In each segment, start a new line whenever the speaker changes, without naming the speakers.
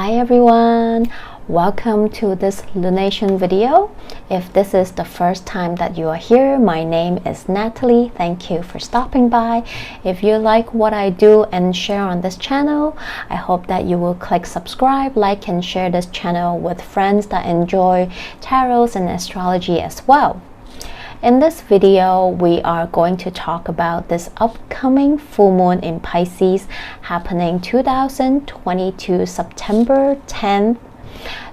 Hi everyone, welcome to this lunation video. If this is the first time that you are here, my name is Natalie. Thank you for stopping by. If you like what I do and share on this channel, I hope that you will click subscribe, like and share this channel with friends that enjoy tarot and astrology as well. In this video, we are going to talk about this upcoming full moon in Pisces happening 2022 September 10th.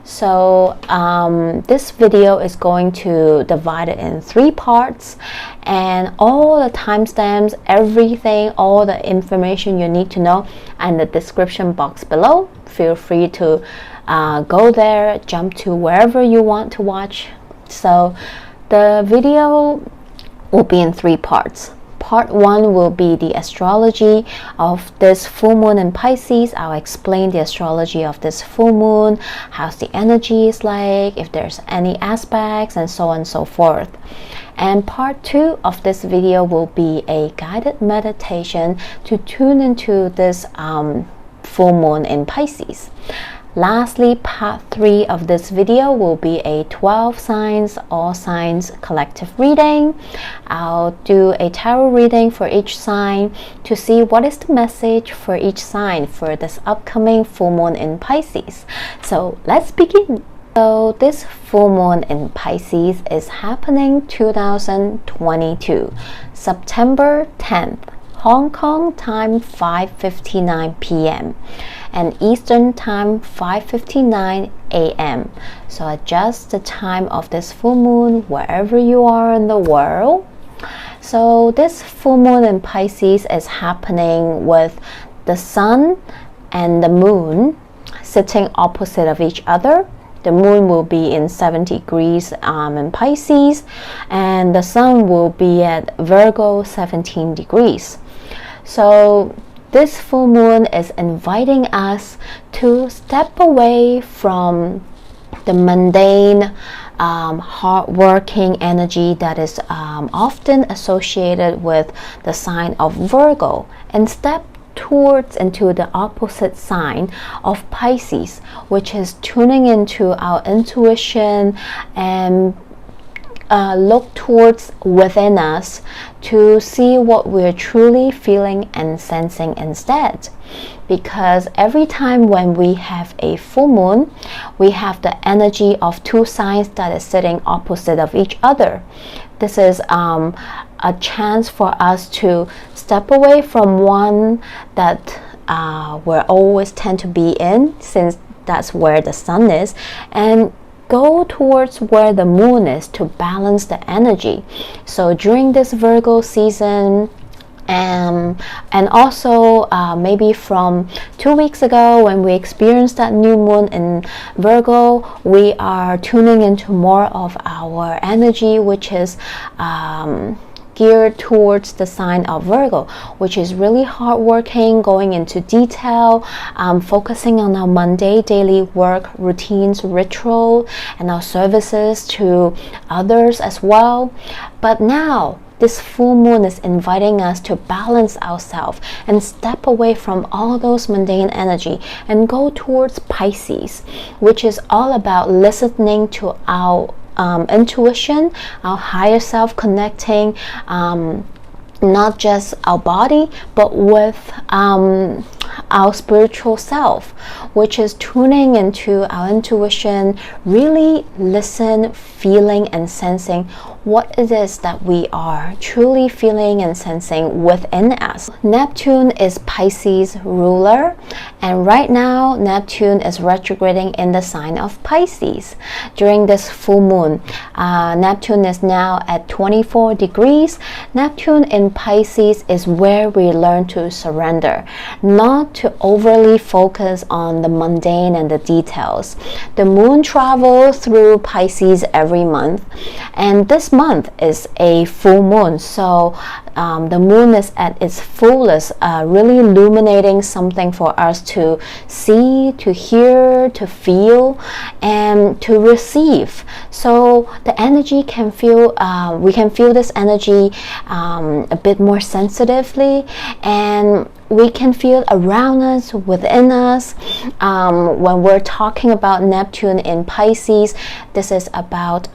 So this video is going to divide it in 3 parts, and all the timestamps, everything, all the information you need to know in the description box below. Feel free to go there, jump to wherever you want to watch. So the video will be in 3 parts. Part 1 will be the astrology of this full moon in Pisces. I'll explain the astrology of this full moon, how's the energy is like, if there's any aspects, and so on and so forth. And part 2 of this video will be a guided meditation to tune into this full moon in Pisces. Lastly, part 3 of this video will be a 12 signs, all signs collective reading. I'll do a tarot reading for each sign to see what is the message for each sign for this upcoming full moon in Pisces. So let's begin. So this full moon in Pisces is happening 2022, September 10th. Hong Kong time 5:59 p.m. and Eastern time 5:59 a.m. So adjust the time of this full moon wherever you are in the world. So this full moon in Pisces is happening with the sun and the moon sitting opposite of each other. The moon will be in 70 degrees in Pisces, and the sun will be at Virgo 17 degrees. So this full moon is inviting us to step away from the mundane, hard-working energy that is often associated with the sign of Virgo, and step towards into the opposite sign of Pisces, which is tuning into our intuition and look towards within us to see what we're truly feeling and sensing instead. Because every time when we have a full moon, we have the energy of 2 signs that is sitting opposite of each other. This is a chance for us to step away from one that we always tend to be in, since that's where the sun is, and go towards where the moon is to balance the energy. So during this Virgo season, and also maybe from 2 weeks ago when we experienced that new moon in Virgo, we are tuning into more of our energy, which is geared towards the sign of Virgo, which is really hardworking, going into detail, focusing on our mundane daily work routines, ritual, and our services to others as well. But now this full moon is inviting us to balance ourselves and step away from all those mundane energy and go towards Pisces, which is all about listening to our intuition, our higher self, connecting not just our body but with our spiritual self, which is tuning into our intuition, really listen, feeling and sensing what it is that we are truly feeling and sensing within us. Neptune is Pisces ruler, and right now Neptune is retrograding in the sign of Pisces. During this full moon, Neptune is now at 24 degrees. Neptune in Pisces is where we learn to surrender, not to overly focus on the mundane and the details. The moon travels through Pisces every month, and this month is a full moon, so the moon is at its fullest, really illuminating something for us to see, to hear, to feel, and to receive. So the energy can feel, we can feel this energy a bit more sensitively, and we can feel around us, within us. When we're talking about Neptune in Pisces, this is about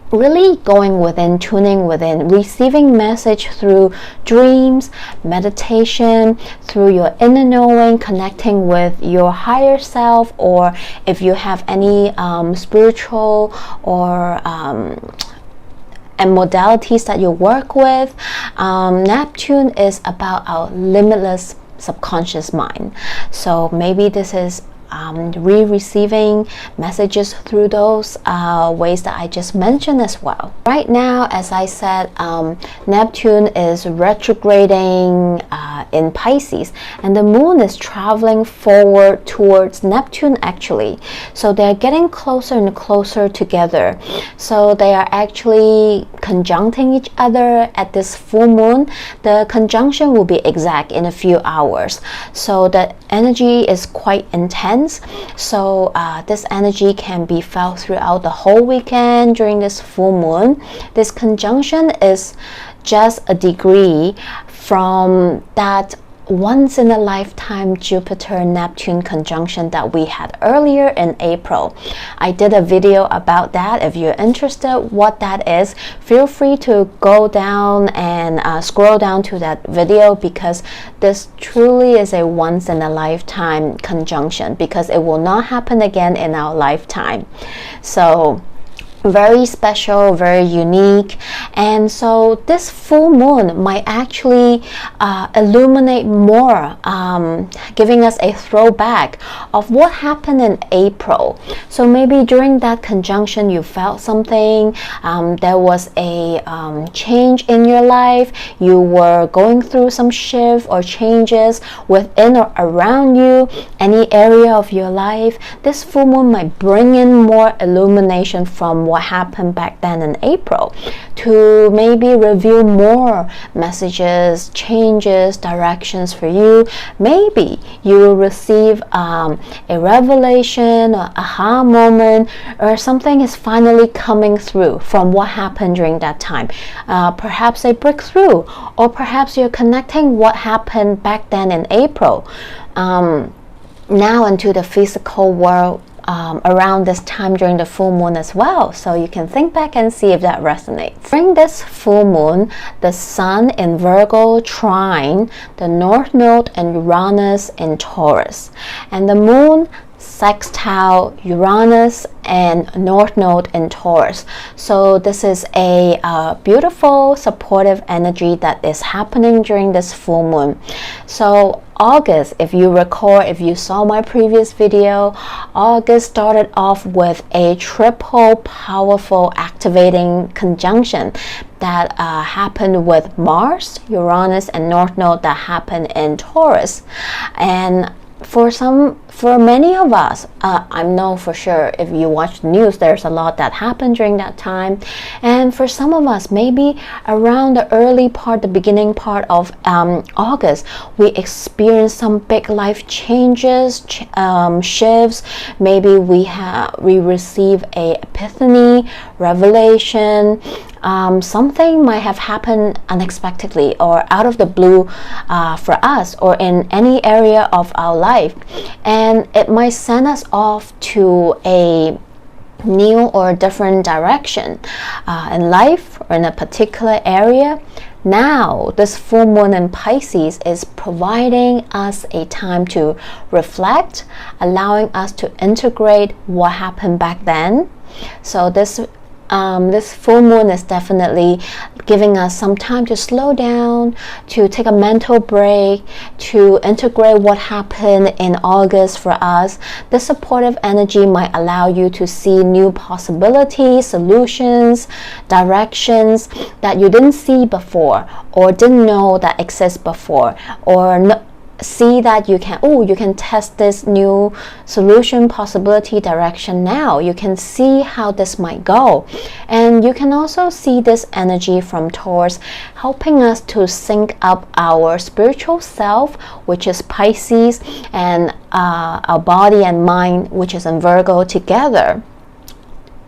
really going within, tuning within, receiving message through dreams, meditation, through your inner knowing, connecting with your higher self, or if you have any spiritual or and modalities that you work with. Neptune is about our limitless subconscious mind. So maybe this is receiving messages through those ways that I just mentioned as well. Right now, as I said, Neptune is retrograding in Pisces, and the moon is traveling forward towards Neptune actually. So they're getting closer and closer together. So they are actually conjuncting each other at this full moon. The conjunction will be exact in a few hours. So the energy is quite intense. So this energy can be felt throughout the whole weekend during this full moon. This conjunction is just a degree from that once in a lifetime Jupiter-Neptune conjunction that we had earlier in April. I did a video about that. If you're interested what that is, feel free to go down and scroll down to that video, because this truly is a once in a lifetime conjunction, because it will not happen again in our lifetime. So very special, very unique. And so this full moon might actually illuminate more, giving us a throwback of what happened in April. So maybe during that conjunction you felt something, there was a change in your life, you were going through some shift or changes within or around you, any area of your life. This full moon might bring in more illumination from what happened back then in April, to maybe reveal more messages, changes, directions for you. Maybe you will receive a revelation or aha moment, or something is finally coming through from what happened during that time. Perhaps a breakthrough, or perhaps you're connecting what happened back then in April now into the physical world around this time during the full moon as well. So you can think back and see if that resonates. During this full moon, the sun in Virgo trine the North Node and Uranus in Taurus, and the moon sextile Uranus and North Node in Taurus. So this is a beautiful supportive energy that is happening during this full moon. So August, if you recall, if you saw my previous video, August started off with a triple powerful activating conjunction that happened with Mars, Uranus, and North Node that happened in Taurus. And for many of us, I know for sure if you watch the news, there's a lot that happened during that time. And for some of us, maybe around the early part, the beginning part of August, we experienced some big life changes, shifts. Maybe we receive a epiphany, revelation. Something might have happened unexpectedly or out of the blue for us, or in any area of our life, and it might send us off to a new or different direction in life or in a particular area. Now, this full moon in Pisces is providing us a time to reflect, allowing us to integrate what happened back then. So this full moon is definitely giving us some time to slow down, to take a mental break, to integrate what happened in August for us. This supportive energy might allow you to see new possibilities, solutions, directions that you didn't see before, or didn't know that exist before, or see that you can test this new solution, possibility, direction now. You can see how this might go. And you can also see this energy from Taurus helping us to sync up our spiritual self, which is Pisces, and our body and mind, which is in Virgo, together.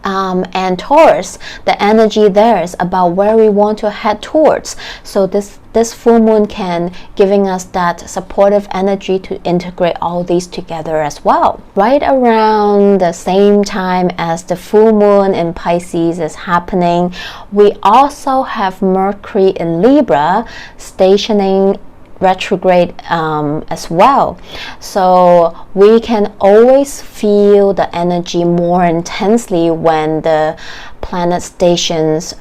and Taurus, the energy there is about where we want to head towards. So this full moon can giving us that supportive energy to integrate all these together as well. Right around the same time as the full moon in Pisces is happening, we also have Mercury in Libra stationing retrograde as well. So we can always feel the energy more intensely when the planet stations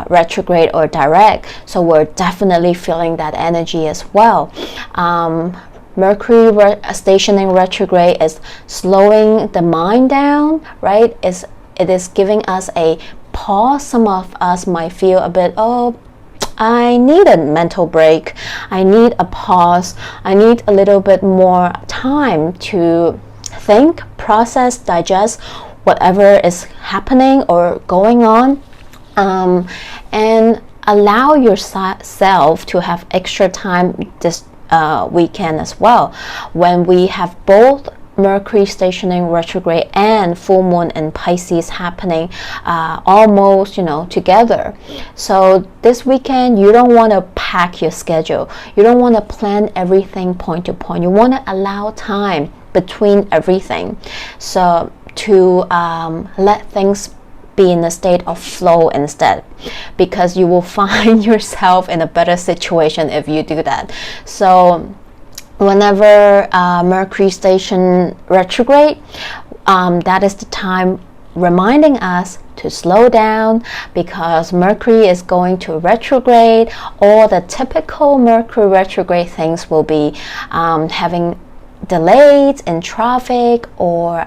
retrograde or direct. So we're definitely feeling that energy as well. Mercury stationing retrograde is slowing the mind down, right? It is giving us a pause. Some of us might feel a bit, I need a mental break. I need a pause. I need a little bit more time to think, process, digest whatever is happening or going on, and allow yourself to have extra time this weekend as well, when we have both Mercury stationing retrograde and full moon in Pisces happening almost together. So this weekend you don't want to pack your schedule, you don't want to plan everything point to point, you want to allow time between everything, so to let things be in a state of flow instead, because you will find yourself in a better situation if you do that. So whenever Mercury station retrograde, that is the time reminding us to slow down, because Mercury is going to retrograde. All the typical Mercury retrograde things will be having delays in traffic, or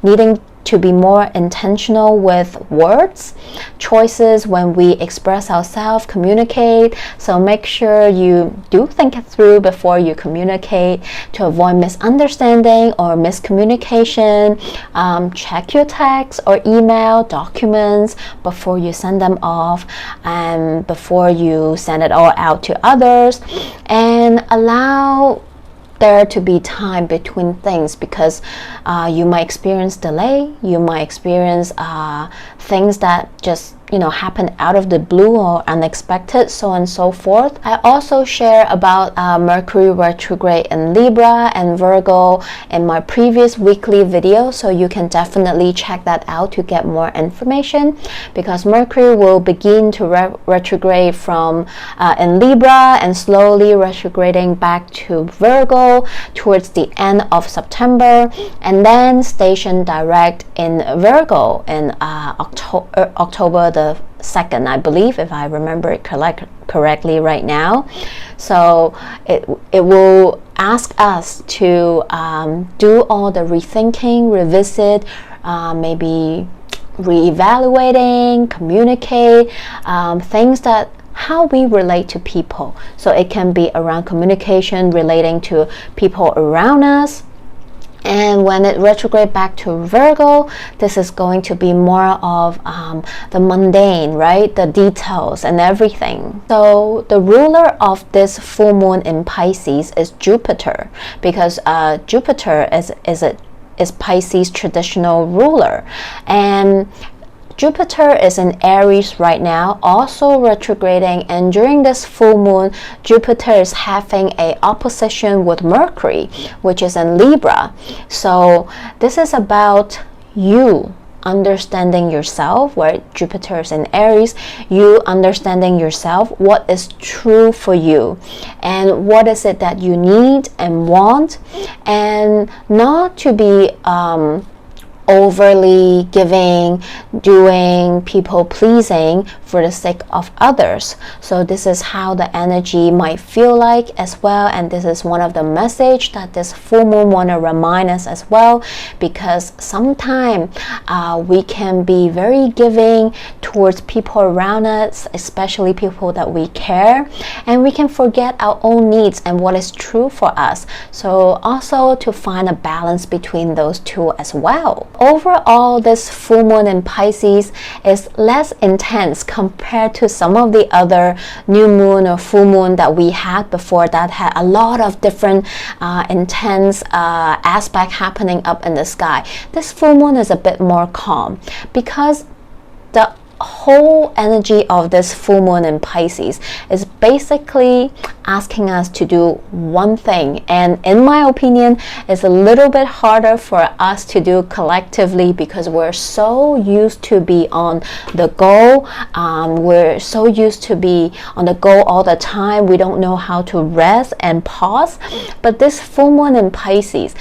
needing to be more intentional with words choices when we express ourselves, communicate. So make sure you do think it through before you communicate, to avoid misunderstanding or miscommunication. Check your text or email documents before you send them off, and before you send it all out to others, and allow there to be time between things, because you might experience delay, you might experience things that just happen out of the blue or unexpected, so on and so forth. I also share about Mercury retrograde in Libra and Virgo in my previous weekly video, so you can definitely check that out to get more information, because Mercury will begin to retrograde from in Libra and slowly retrograding back to Virgo towards the end of September, and then station direct in Virgo in October the 2nd, I believe, if I remember it correctly right now. So it will ask us to do all the rethinking, revisit, maybe reevaluating, communicate, things that how we relate to people. So it can be around communication relating to people around us. And when it retrograde back to Virgo, this is going to be more of the mundane, right? The details and everything. So the ruler of this full moon in Pisces is Jupiter, because Jupiter is Pisces' traditional ruler. And Jupiter is in Aries right now, also retrograding, and during this full moon, Jupiter is having an opposition with Mercury, which is in Libra. So this is about you understanding yourself, where Jupiter is in Aries, you understanding yourself, what is true for you, and what is it that you need and want, and not to be overly giving, doing, people pleasing for the sake of others. So this is how the energy might feel like as well, and this is one of the message that this full moon want to remind us as well, because sometimes we can be very giving towards people around us, especially people that we care, and we can forget our own needs and what is true for us. So also to find a balance between those two as well. overall, this full moon in Pisces is less intense compared to some of the other new moon or full moon that we had before that had a lot of different intense aspect happening up in the sky. This full moon is a bit more calm because the whole energy of this full moon in Pisces is basically asking us to do one thing, and in my opinion it's a little bit harder for us to do collectively because we're so used to be on the go. We're so used to be on the go all the time. We don't know how to rest and pause. But this full moon in Pisces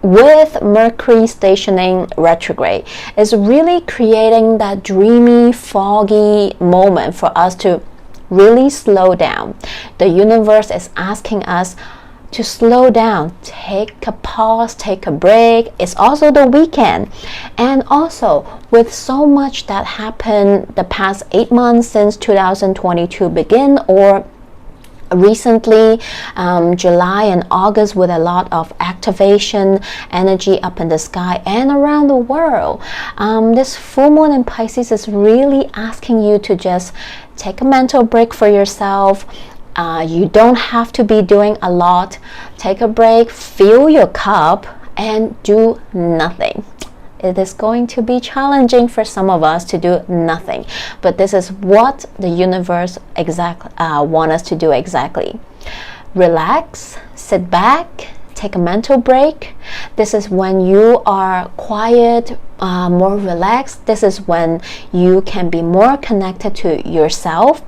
with Mercury stationing retrograde is really creating that dreamy, foggy moment for us to really slow down. The universe is asking us to slow down, take a pause, take a break. It's also the weekend. And also, with so much that happened the past 8 months since 2022 began, or recently, July and August, with a lot of activation energy up in the sky and around the world, this full moon in Pisces is really asking you to just take a mental break for yourself. You don't have to be doing a lot. Take a break, fill your cup, and do nothing. It is going to be challenging for some of us to do nothing, but this is what the universe want us to do exactly. Relax, sit back, take a mental break. This is when you are quiet, more relaxed. This is when you can be more connected to yourself,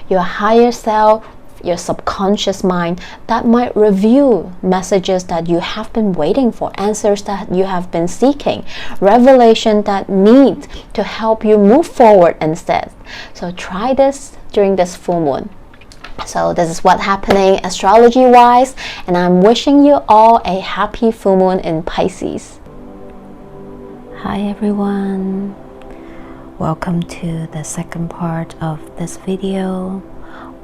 your higher self, your subconscious mind that might reveal messages that you have been waiting for, answers that you have been seeking, revelation that need to help you move forward instead. So try this during this full moon. So this is what's happening astrology wise, and I'm wishing you all a happy full moon in Pisces. Hi everyone, welcome to the second part of this video,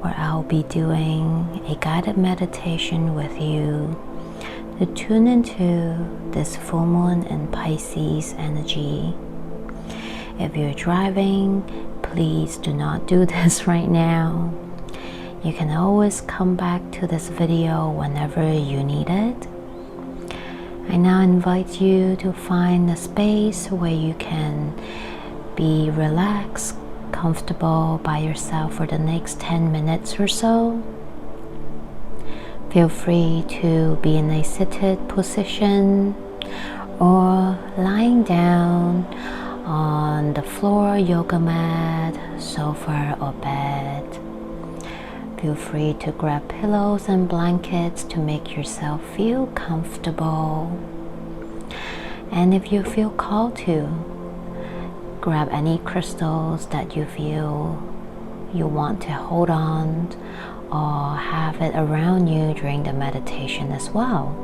where I'll be doing a guided meditation with you to tune into this full moon in Pisces energy. If you're driving, please do not do this right now. You can always come back to this video whenever you need it. I now invite you to find a space where you can be relaxed, comfortable by yourself for the next 10 minutes or so. Feel free to be in a seated position or lying down on the floor, yoga mat, sofa or bed. Feel free to grab pillows and blankets to make yourself feel comfortable. And if you feel called to, grab any crystals that you feel you want to hold on or have it around you during the meditation as well.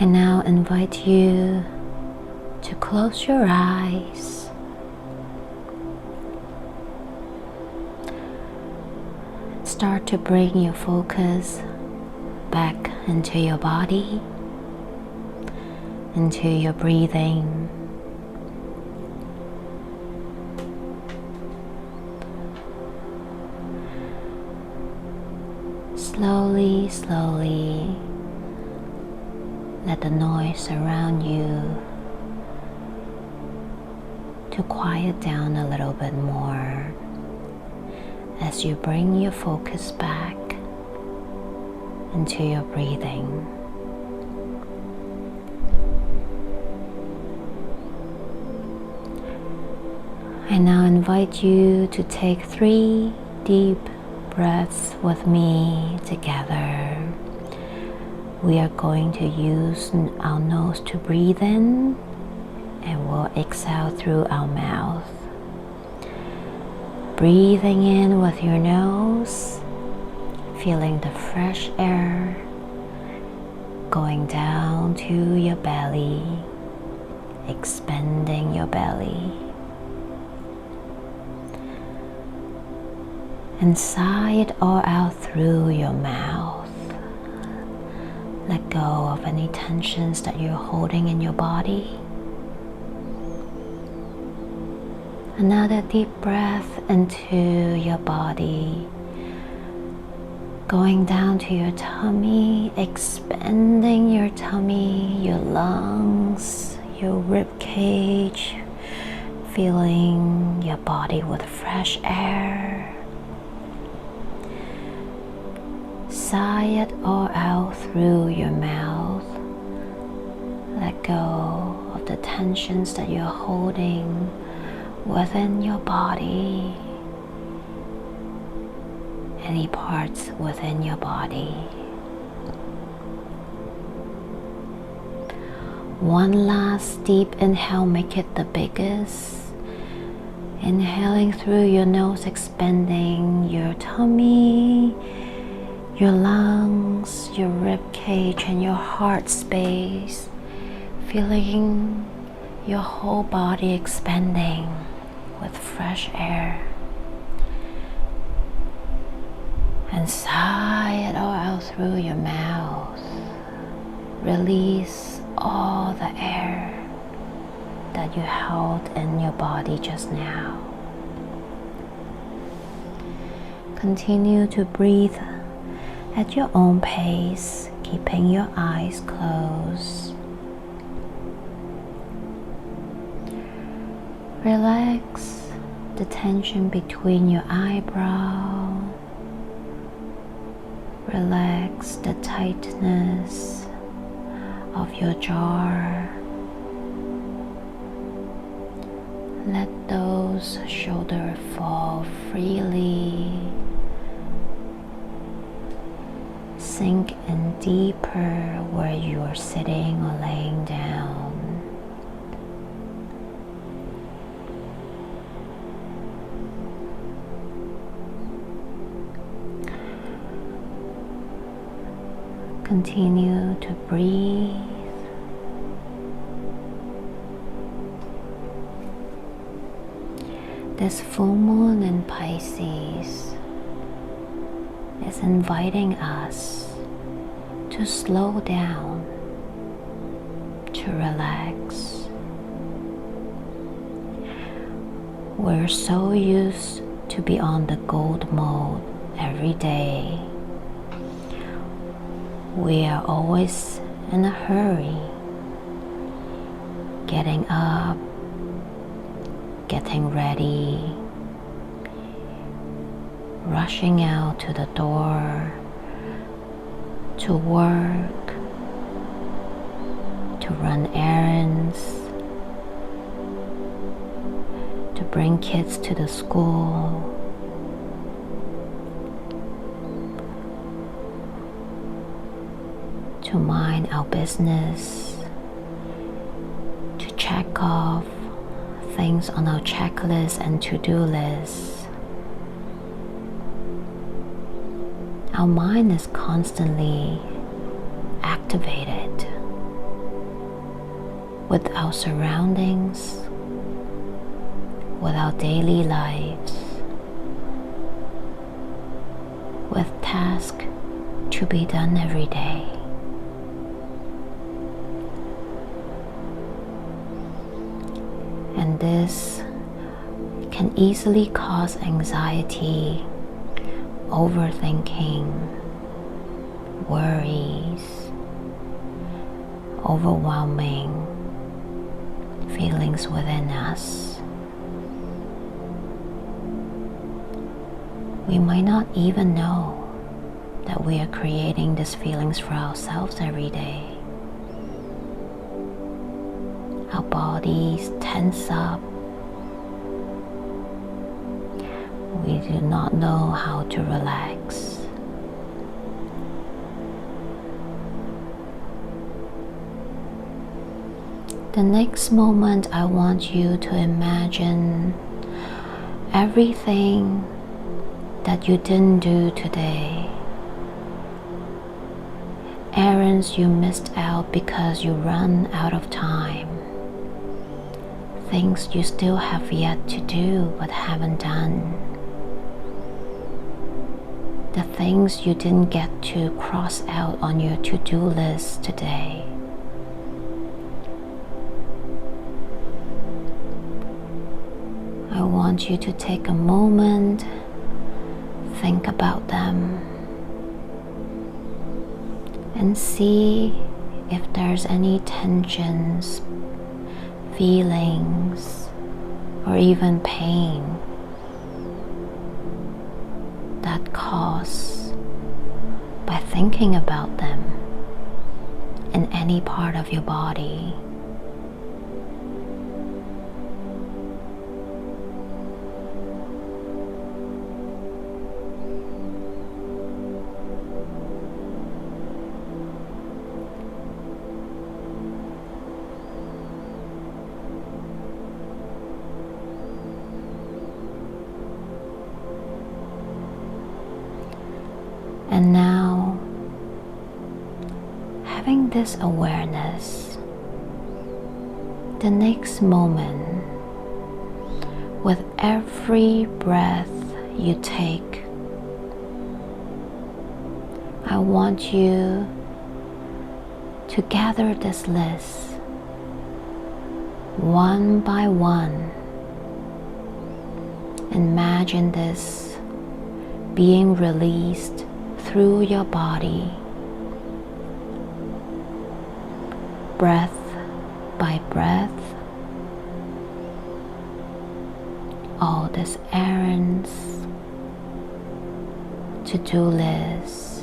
I now invite you to close your eyes. Start to bring your focus back into your body, into your breathing. Slowly, slowly, let the noise around you to quiet down a little bit more as you bring your focus back into your breathing. I now invite you to take 3 deep breaths with me together. We are going to use our nose to breathe in, and we'll exhale through our mouth. Breathing in with your nose, feeling the fresh air going down to your belly, expanding your belly. And sigh it all out through your mouth. let go of any tensions that you're holding in your body. Another deep breath into your body, going down to your tummy, expanding your tummy, your lungs, your rib cage, filling your body with fresh air. Sigh it all out through your mouth. Let go of the tensions that you're holding within your body, any parts within your body. One last deep inhale, make it the biggest. Inhaling through your nose, expanding your tummy, your lungs, your rib cage, and your heart space, feeling your whole body expanding with fresh air. And sigh it all out through your mouth. Release all the air that you held in your body just now. Continue to breathe at your own pace, keeping your eyes closed. Relax the tension between your eyebrow. Relax the tightness of your jaw. Let those shoulders fall freely. Sink in deeper where you are sitting or laying down. Continue to breathe. This full moon in Pisces is inviting us to slow down, to relax. We're so used to be on the gold mode every day. We are always in a hurry, getting up, getting ready, rushing out to the door, to work, to run errands, to bring kids to the school, to mind our business, to check off things on our checklist and to-do list. Our mind is constantly activated with our surroundings, with our daily lives, with tasks to be done every day. And this can easily cause anxiety, overthinking, worries, overwhelming feelings within us. We might not even know that we are creating these feelings for ourselves every day. Our bodies tense up. We do not know how to relax. The next moment, I want you to imagine everything that you didn't do today. Errands you missed out because you ran out of time. Things you still have yet to do but haven't done. The things you didn't get to cross out on your to-do list today. I want you to take a moment, think about them, and see if there's any tensions, feelings, or even pain that caused by thinking about them in any part of your body. And now, having this awareness, the next moment, with every breath you take, I want you to gather this list one by one. Imagine this being released through your body, breath by breath. All these errands, to-do lists,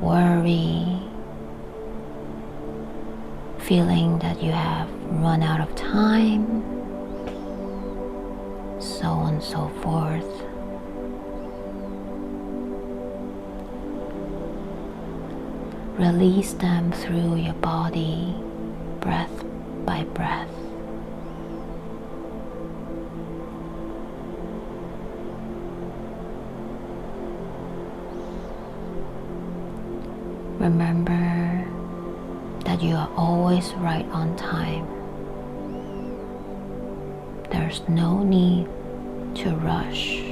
worry, feeling that you have run out of time, so on and so forth. Release them through your body, breath by breath. Remember that you are always right on time. There's no need to rush.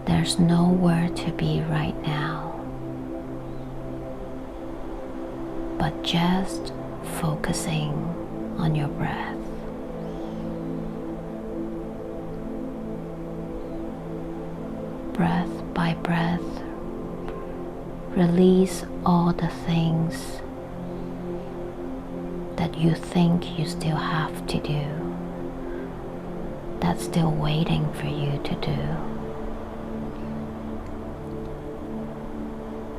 There's nowhere to be right now, but just focusing on your breath. Breath by breath, release all the things that you think you still have to do, that's still waiting for you to do.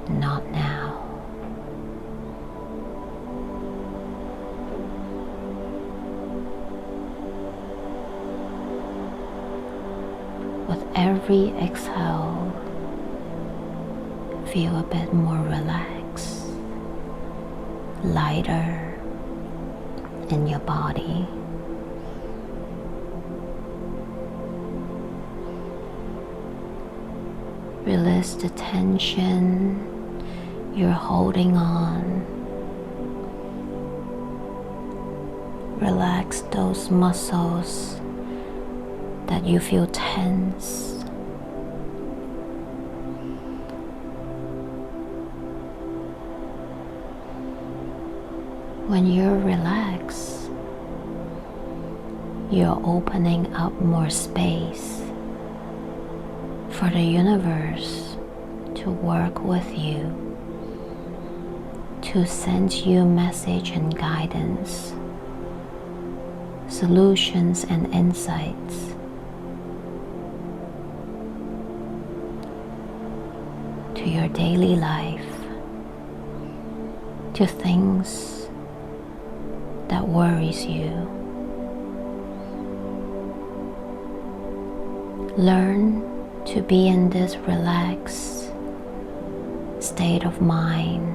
Not now. With every exhale, feel a bit more relaxed, lighter in your body. Release the tension you're holding on. Relax those muscles that you feel tense. When you're relaxed, you're opening up more space for the universe to work with you, to send you a message and guidance, solutions and insights. To your daily life, to things that worries you. Learn to be in this relaxed state of mind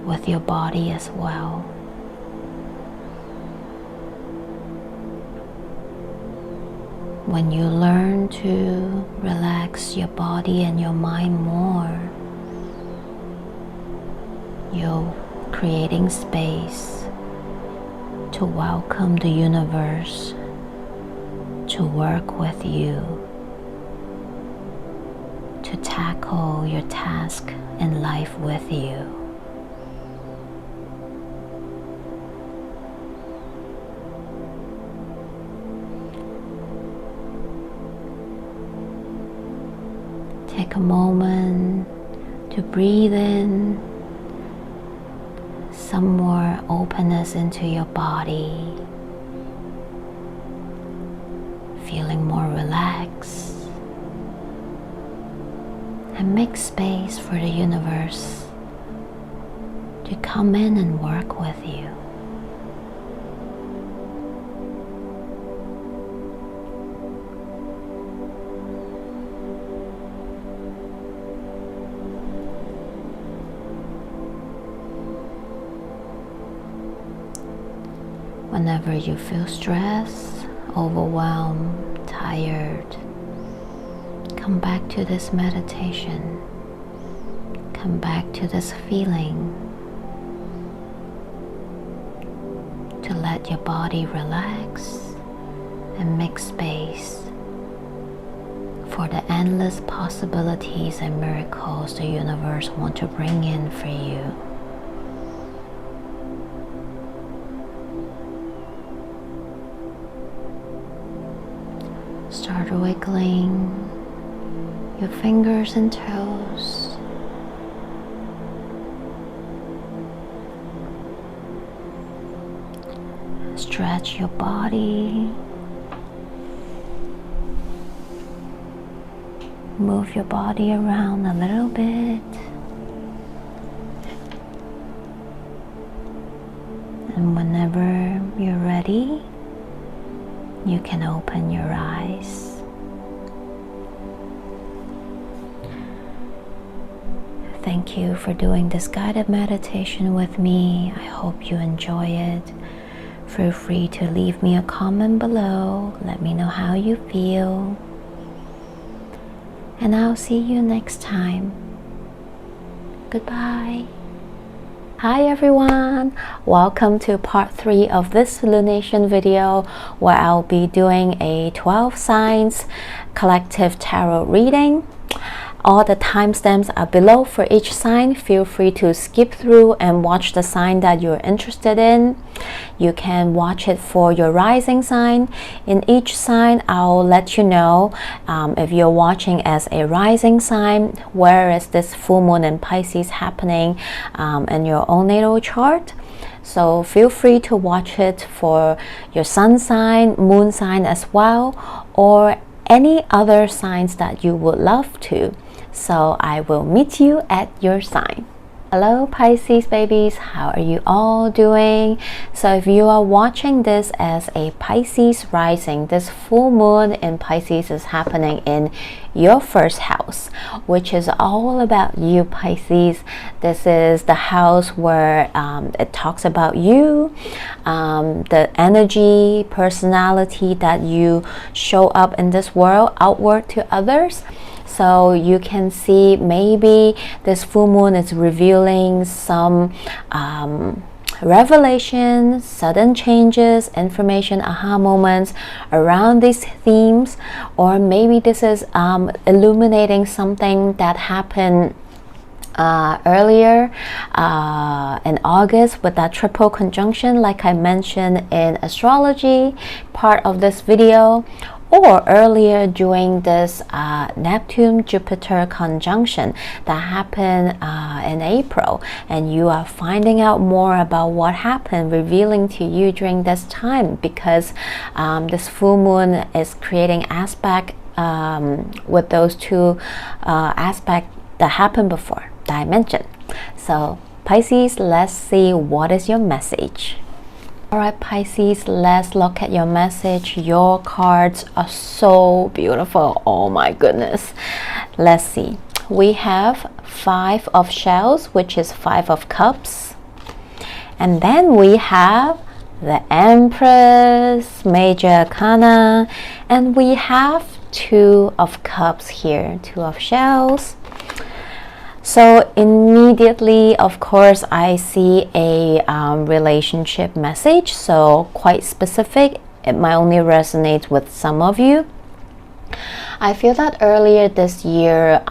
with your body as well. When you learn to relax your body and your mind more, you're creating space to to welcome the universe to work with you, to tackle your task in life with you. Take a moment to breathe in some more openness into your body, feeling more relaxed, and make space for the universe to come in and work with you. Whenever you feel stressed, overwhelmed, tired, come back to this meditation. Come back to this feeling to let your body relax and make space for the endless possibilities and miracles the universe wants to bring in for you. Start wiggling your fingers and toes. Stretch your body. Move your body around a little bit. And whenever you're ready, you can open your eyes. Thank you for doing this guided meditation with me. I hope you enjoy it. Feel free to leave me a comment below. Let me know how you feel. And I'll see you next time. Goodbye. Hi everyone, welcome to part 3 of this lunation video where I'll be doing a 12 signs collective tarot reading. All the timestamps are below for each sign. Feel free to skip through and watch the sign that you're interested in. You can watch it for your rising sign. In each sign, I'll let you know if you're watching as a rising sign, where is this full moon in Pisces happening in your own natal chart. So feel free to watch it for your sun sign, moon sign as well, or any other signs that you would love to. So I will meet you at your sign. Hello Pisces babies, how are you all doing? So if you are watching this as a Pisces rising, this full moon in Pisces is happening in your first house, which is all about you Pisces. This is the house where it talks about you, the energy, personality that you show up in this world outward to others. So you can see maybe this full moon is revealing some revelations, sudden changes, information, aha moments around these themes, or maybe this is illuminating something that happened earlier in August with that triple conjunction like I mentioned in astrology part of this video, or earlier during this Neptune-Jupiter conjunction that happened in April, and you are finding out more about what happened, revealing to you during this time, because this full moon is creating aspect with those two aspects that happened before that I mentioned. So Pisces, let's see what is your message. Alright Pisces, let's look at your message. Your cards are so beautiful. Oh my goodness. Let's see. We have 5 of shells, which is 5 of cups. And then we have the Empress, Major Arcana. And we have 2 of cups here, 2 of shells. So immediately, of course, I see a relationship message, so quite specific. It might only resonate with some of you. I feel that earlier this year,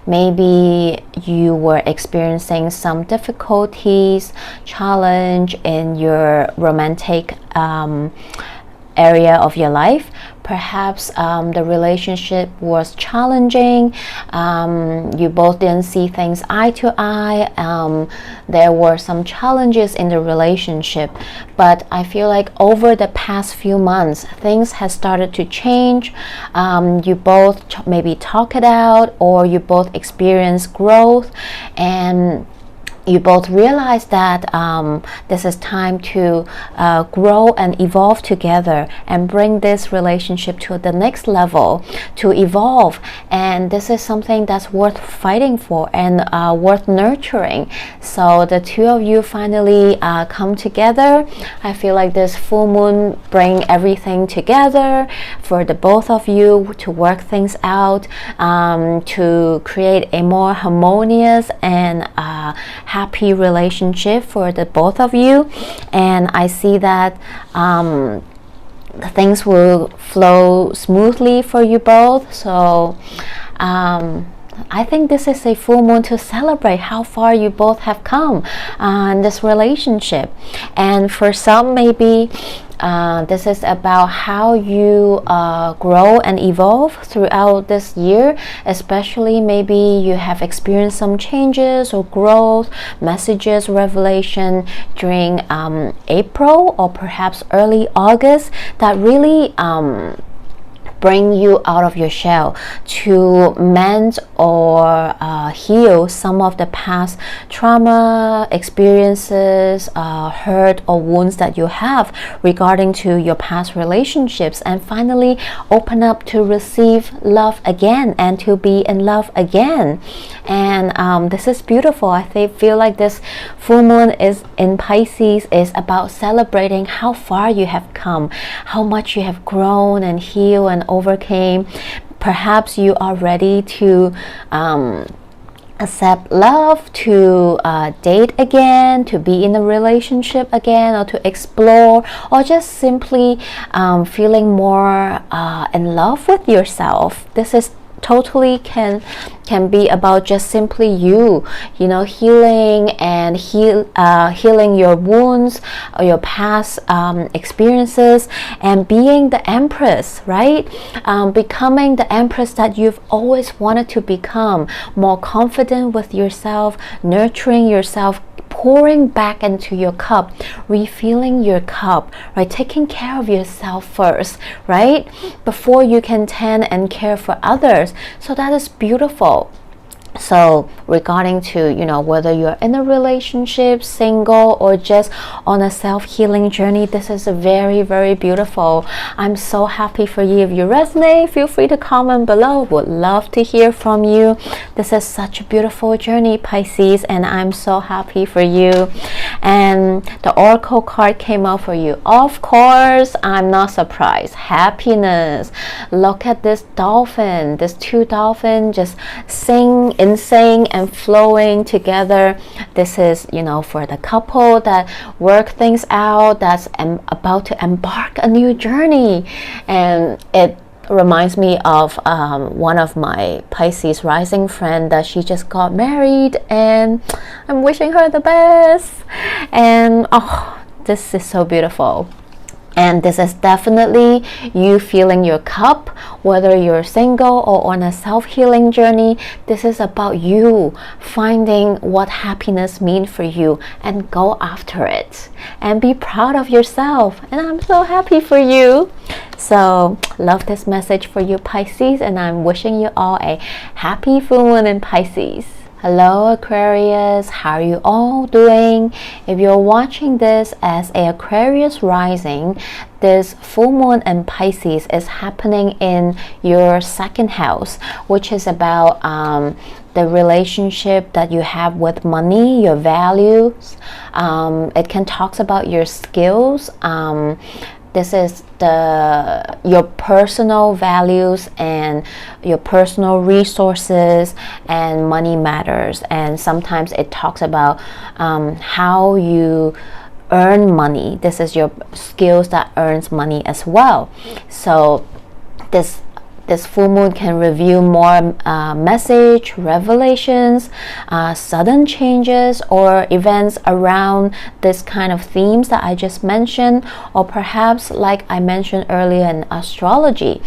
maybe you were experiencing some difficulties, challenge in your romantic area of your life. Perhaps the relationship was challenging. You both didn't see things eye to eye. There were some challenges in the relationship, but I feel like over the past few months, things has started to change. You both maybe talk it out, or you both experience growth, and you both realize that this is time to grow and evolve together and bring this relationship to the next level, to evolve. And this is something that's worth fighting for and worth nurturing. So the two of you finally come together. I feel like this full moon bring everything together for the both of you to work things out, to create a more harmonious and happy relationship for the both of you. And I see that things will flow smoothly for you both. So I think this is a full moon to celebrate how far you both have come in this relationship. And for some, maybe this is about how you grow and evolve throughout this year. Especially maybe you have experienced some changes or growth, messages, revelation during April or perhaps early August that really bring you out of your shell, to mend or heal some of the past trauma experiences, hurt or wounds that you have regarding to your past relationships, and finally open up to receive love again and to be in love again. And this is beautiful. I feel like this full moon is in Pisces is about celebrating how far you have come, how much you have grown and healed and overcame. Perhaps you are ready to accept love, to date again, to be in a relationship again, or to explore, or just simply feeling more in love with yourself. This is totally can be about just simply you know, healing and healing your wounds or your past experiences, and being the empress, right? Becoming the empress that you've always wanted to become, more confident with yourself, nurturing yourself, pouring back into your cup, refilling your cup, right? Taking care of yourself first, right? Before you can tend and care for others. So that is beautiful. So regarding to, you know, whether you're in a relationship, single, or just on a self-healing journey, this is a very, very beautiful. I'm so happy for you. If you resonate, feel free to comment below. Would love to hear from you. This is such a beautiful journey, Pisces, and I'm so happy for you. And the oracle card came out for you. Of course, I'm not surprised. Happiness. Look at this dolphin, this two dolphins just insane and flowing together. This is, you know, for the couple that work things out, that's about to embark a new journey. And it reminds me of one of my Pisces rising friend that she just got married, and I'm wishing her the best. And oh, this is so beautiful. And this is definitely you filling your cup, whether you're single or on a self-healing journey. This is about you finding what happiness means for you and go after it and be proud of yourself. And I'm so happy for you. So love this message for you, Pisces, and I'm wishing you all a happy full moon in Pisces. Hello Aquarius, how are you all doing? If you're watching this as a Aquarius rising, this full moon in Pisces is happening in your second house, which is about the relationship that you have with money, your values. It can talk about your skills, this is your personal values and your personal resources, and money matters. And sometimes it talks about how you earn money. This is your skills that earns money as well. So this full moon can reveal more message, revelations, sudden changes, or events around this kind of themes that I just mentioned, or perhaps like I mentioned earlier in astrology,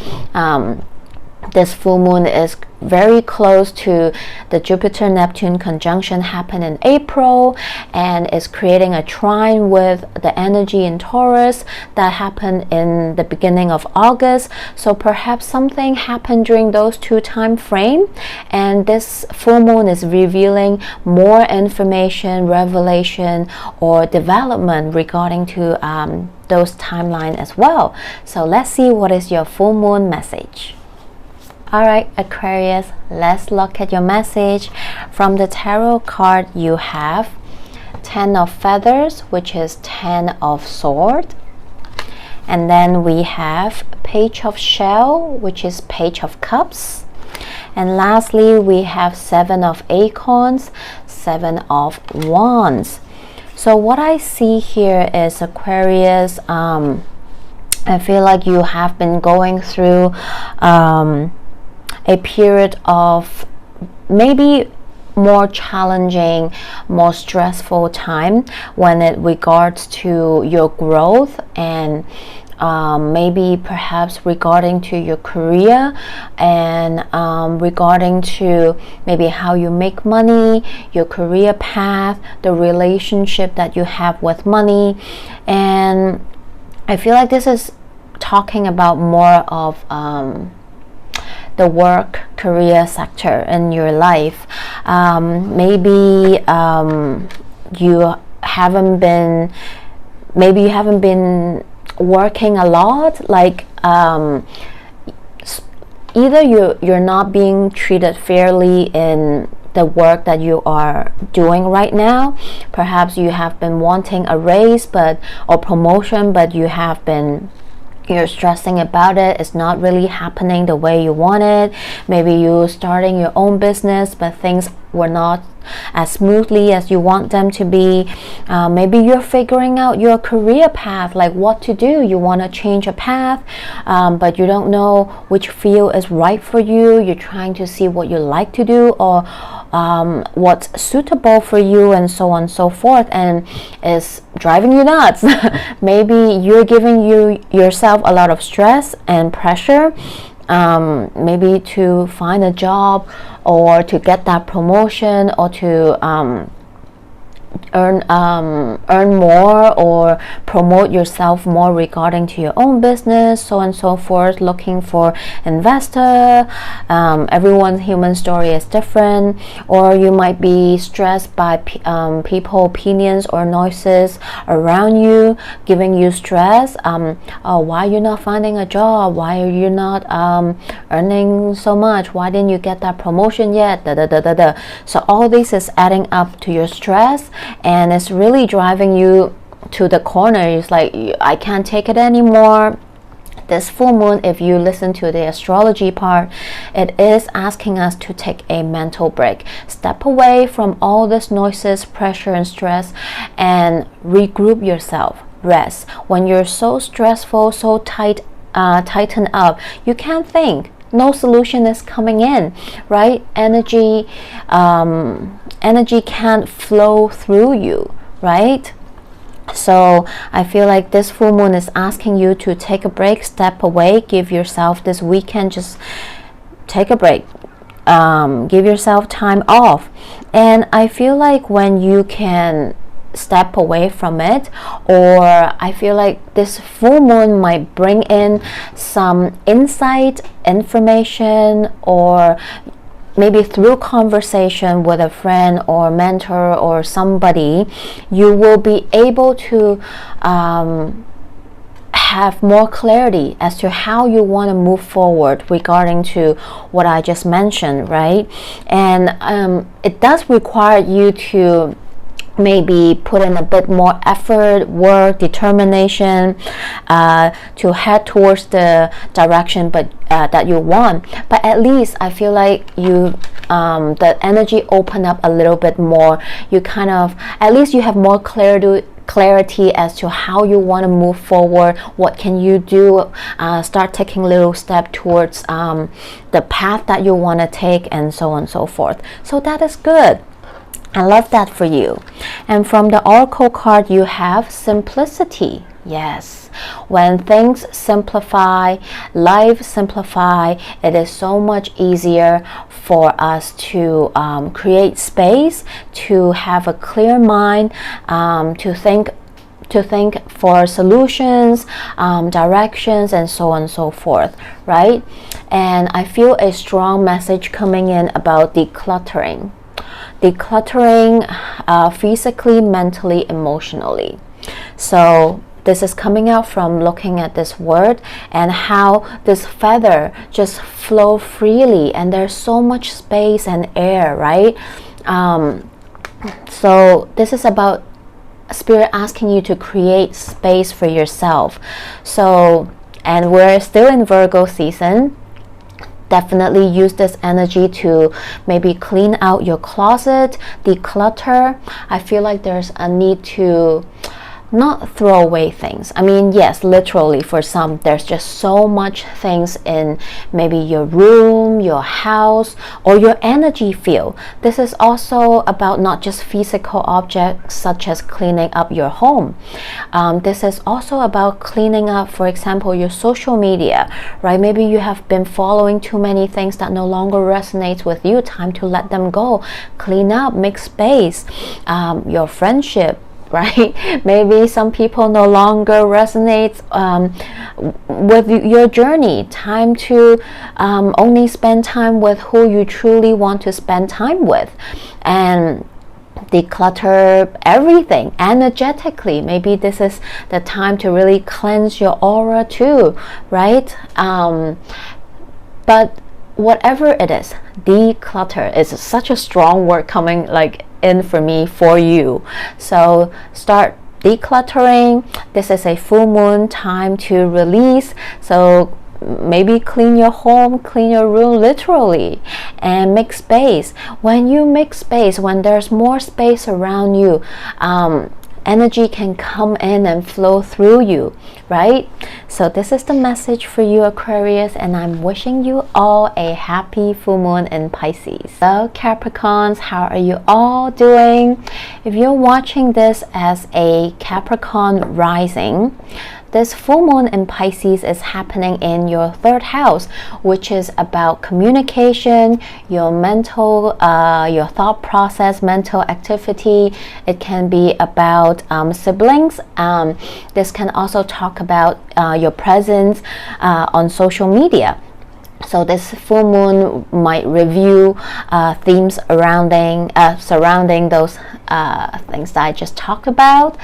this full moon is very close to the Jupiter-Neptune conjunction happened in April, and is creating a trine with the energy in Taurus that happened in the beginning of August. So perhaps something happened during those two time frame, and this full moon is revealing more information, revelation, or development regarding to those timeline as well. So let's see what is your full moon message. Alright, Aquarius, let's look at your message. From the tarot card, you have 10 of feathers, which is 10 of swords. And then we have page of shell, which is page of cups. And lastly, we have 7 of acorns, 7 of wands. So what I see here is, Aquarius, I feel like you have been going through a period of maybe more challenging, more stressful time when it regards to your growth, and maybe perhaps regarding to your career, and regarding to maybe how you make money, your career path, the relationship that you have with money. And I feel like this is talking about more of the work career sector in your life. Maybe you haven't been working a lot, like either you're not being treated fairly in the work that you are doing right now. Perhaps you have been wanting a raise or promotion, but you're stressing about it. It's not really happening the way you want it. Maybe you're starting your own business, but things were not as smoothly as you want them to be. Maybe you're figuring out your career path, like what to do. You want to change a path, but you don't know which field is right for you. You're trying to see what you like to do, or what's suitable for you, and so on and so forth, and it's driving you nuts. Maybe you're giving yourself a lot of stress and pressure, maybe to find a job, or to get that promotion, or to earn more, or promote yourself more regarding to your own business, so on and so forth, looking for investor. Everyone's human story is different, or you might be stressed by people opinions or noises around you, giving you stress. Oh, why are you not finding a job? Why are you not earning so much? Why didn't you get that promotion yet? So all this is adding up to your stress, and it's really driving you to the corner. It's like, I can't take it anymore. This full moon, if you listen to the astrology part, it is asking us to take a mental break, step away from all this noises, pressure and stress, and regroup yourself, rest. When you're so stressful, so tighten up, you can't think. No solution is coming in, right? Energy can't flow through you, right? So I feel like this full moon is asking you to take a break, step away, give yourself this weekend, just take a break, give yourself time off. And I feel like when you can step away from it, or I feel like this full moon might bring in some insight, information, or maybe through conversation with a friend or mentor or somebody, you will be able to have more clarity as to how you want to move forward regarding to what I just mentioned, right? And it does require you to maybe put in a bit more effort, work, determination to head towards the direction that you want. But at least I feel like you the energy open up a little bit more. You kind of, at least you have more clarity as to how you want to move forward. What can you do? Start taking little step towards the path that you want to take, and so on and so forth. So that is good. I love that for you. And from the Oracle card, you have simplicity. Yes, when things simplify, life simplify, it is so much easier for us to create space, to have a clear mind, to think for solutions, directions, and so on and so forth, right? And I feel a strong message coming in about decluttering physically, mentally, emotionally. So this is coming out from looking at this word and how this feather just flow freely, and there's so much space and air, right? So this is about Spirit asking you to create space for yourself. So, and we're still in Virgo season. Definitely use this energy to maybe clean out your closet, declutter. I feel like there's a need to not throw away things. I mean, yes, literally for some, there's just so much things in maybe your room, your house, or your energy field. This is also about not just physical objects such as cleaning up your home. This is also about cleaning up, for example, your social media, right? Maybe you have been following too many things that no longer resonates with you. Time to let them go. Clean up, make space. Your friendship, right? Maybe some people no longer resonate with your journey. Time to only spend time with who you truly want to spend time with, and declutter everything energetically. Maybe this is the time to really cleanse your aura too, right? But whatever it is, declutter is such a strong word coming in for me, for you. So start decluttering. This is a full moon, time to release. So maybe clean your home, clean your room literally, and make space. When you make space, when there's more space around you, energy can come in and flow through you, right? So this is the message for you, Aquarius, and I'm wishing you all a happy full moon in Pisces. So Capricorns, how are you all doing? If you're watching this as a Capricorn rising, this full moon in Pisces is happening in your third house, which is about communication, your mental, your thought process, mental activity. It can be about siblings. This can also talk about your presence on social media. So this full moon might review themes surrounding those things that I just talked about.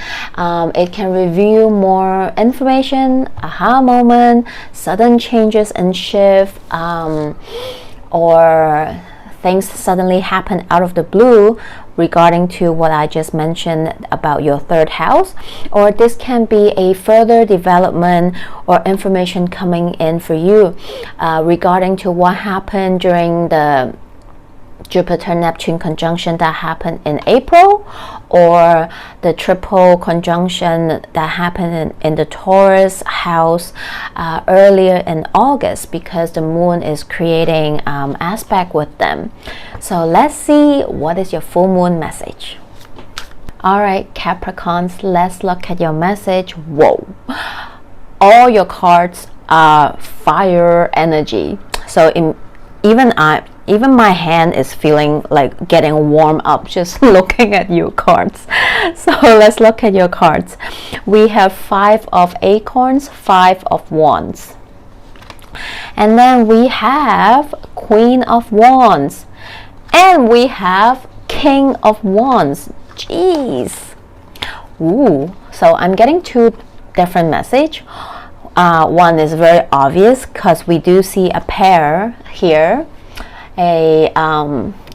It can review more information, aha moment, sudden changes and shift, or things suddenly happen out of the blue regarding to what I just mentioned about your third house. Or this can be a further development or information coming in for you regarding to what happened during the Jupiter-Neptune conjunction that happened in April, or the triple conjunction that happened in the Taurus house earlier in August, because the moon is creating aspect with them. So let's see what is your full moon message. All right, Capricorns, let's look at your message. Whoa, all your cards are fire energy. So even my hand is feeling like getting warm up just looking at your cards. So let's look at your cards. We have 5 of Acorns, 5 of Wands. And then we have Queen of Wands. And we have King of Wands. Jeez. Ooh. So I'm getting 2 different messages. One is very obvious because we do see a pair here. A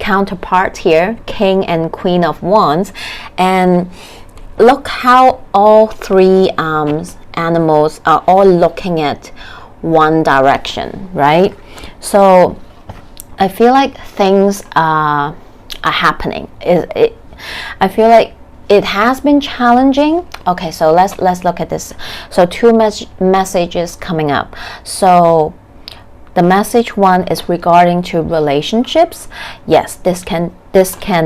counterparts here, King and Queen of Wands, and look how all three animals are all looking at one direction, right? So I feel like things are happening. I feel like it has been challenging. Okay, so let's look at this. So two messages coming up. So the message one is regarding to relationships. Yes, this can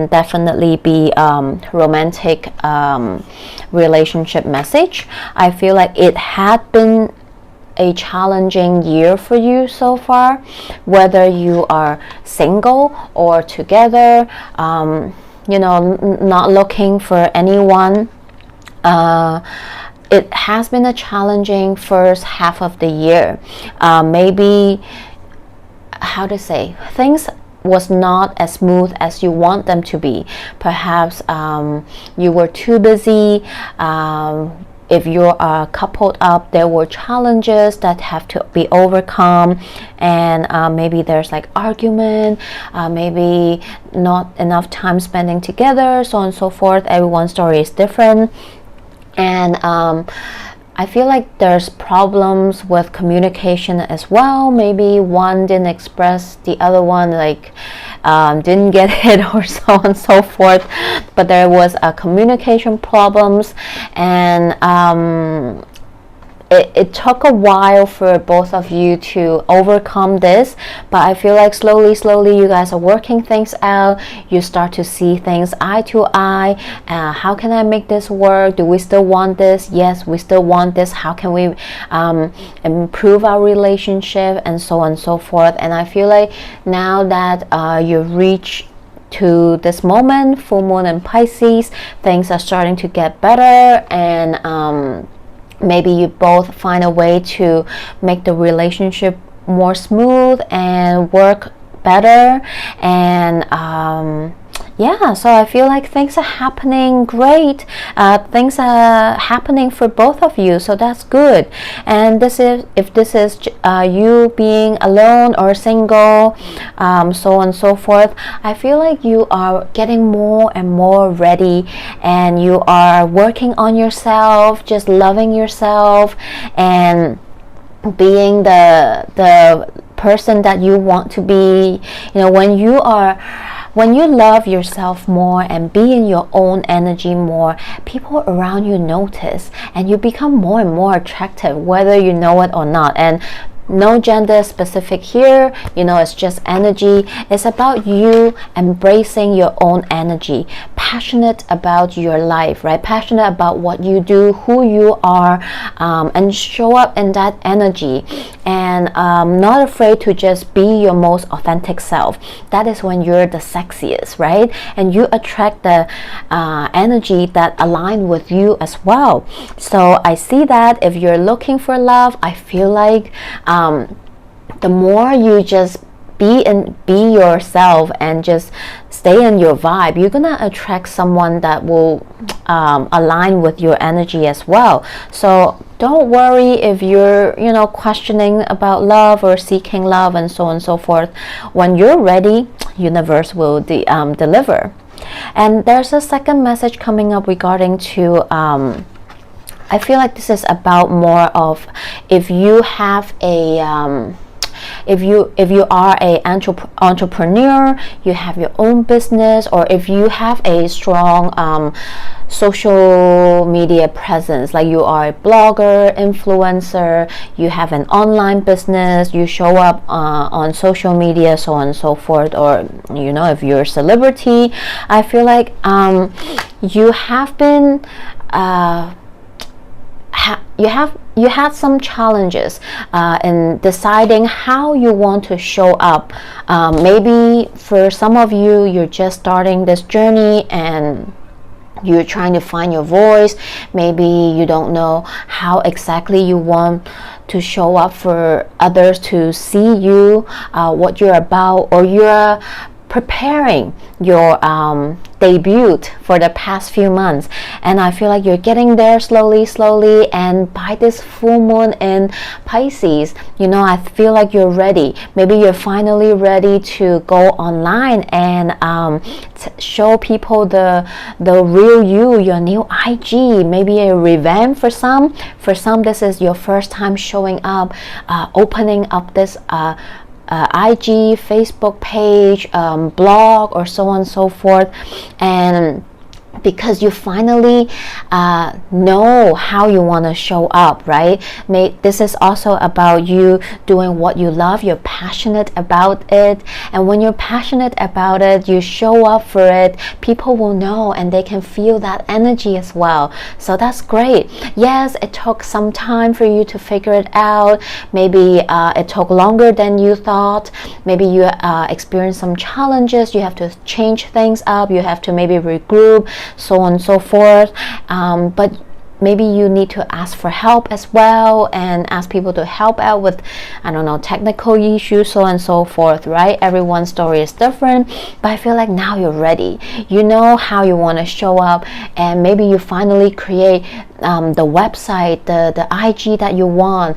definitely be romantic relationship message. I feel like it had been a challenging year for you so far, whether you are single or together, you know, not looking for anyone. It has been a challenging first half of the year. Maybe, how to say, things was not as smooth as you want them to be. Perhaps you were too busy. If you are coupled up, there were challenges that have to be overcome, and maybe there's like argument, maybe not enough time spending together, so on and so forth. Everyone's story is different, and I feel like there's problems with communication as well. Maybe one didn't express, the other one like didn't get it, or so on and so forth. But there was communication problems, and it took a while for both of you to overcome this, but I feel like slowly you guys are working things out. You start to see things eye to eye. How can I make this work? Do we still want this? Yes, we still want this. How can we improve our relationship, and so on and so forth. And I feel like now that you've reached to this moment, full moon in Pisces, things are starting to get better, and maybe you both find a way to make the relationship more smooth and work better. And yeah, so I feel like things are happening great. Things are happening for both of you, so that's good. And this is, if this is you being alone or single, so on and so forth, I feel like you are getting more and more ready, and you are working on yourself, just loving yourself, and being the person that you want to be. You know, when you love yourself more and be in your own energy more, people around you notice, and you become more and more attractive, whether you know it or not. And no gender specific here, you know, it's just energy. It's about you embracing your own energy, passionate about your life, right? Passionate about what you do, who you are, and show up in that energy, and not afraid to just be your most authentic self. That is when you're the sexiest, right? And you attract the energy that align with you as well. So I see that if you're looking for love, I feel like the more you just be yourself and just stay in your vibe, you're gonna attract someone that will align with your energy as well. So don't worry if you're, you know, questioning about love or seeking love and so on and so forth. When you're ready, universe will deliver. And there's a second message coming up regarding to I feel like this is about more of, if you have a if you are a entrepreneur, you have your own business, or if you have a strong social media presence, like you are a blogger, influencer, you have an online business, you show up on social media, so on and so forth, or you know, if you're a celebrity, I feel like you have been you had some challenges in deciding how you want to show up. Maybe for some of you, you're just starting this journey and you're trying to find your voice. Maybe you don't know how exactly you want to show up for others to see you, what you're about, or you're preparing your debut for the past few months, and I feel like you're getting there slowly, and by this full moon in Pisces, you know, I feel like you're ready. Maybe you're finally ready to go online and show people the real you, your new IG, maybe a revamp for some. For some, this is your first time showing up, opening up this IG, Facebook page, blog, or so on and so forth, and because you finally know how you want to show up, right? This is also about you doing what you love. You're passionate about it, and when you're passionate about it, you show up for it. People will know, and they can feel that energy as well. So that's great. Yes, it took some time for you to figure it out. Maybe it took longer than you thought. Maybe you experienced some challenges. You have to change things up. You have to maybe regroup, so on and so forth, but maybe you need to ask for help as well, and ask people to help out with, I don't know, technical issues, so on and so forth, right? Everyone's story is different, but I feel like now you're ready. You know how you want to show up, and maybe you finally create the website, the IG that you want,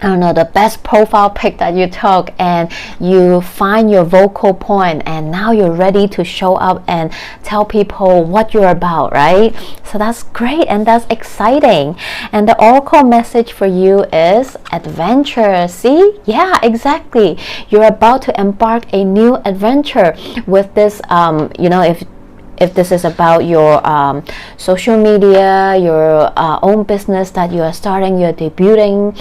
I don't know, the best profile pic that you took, and you find your vocal point, and now you're ready to show up and tell people what you're about, right? So that's great, and that's exciting. And the oracle message for you is adventure. See? Yeah, exactly. You're about to embark a new adventure with this, you know, if this is about your social media, your own business that you are starting, you're debuting,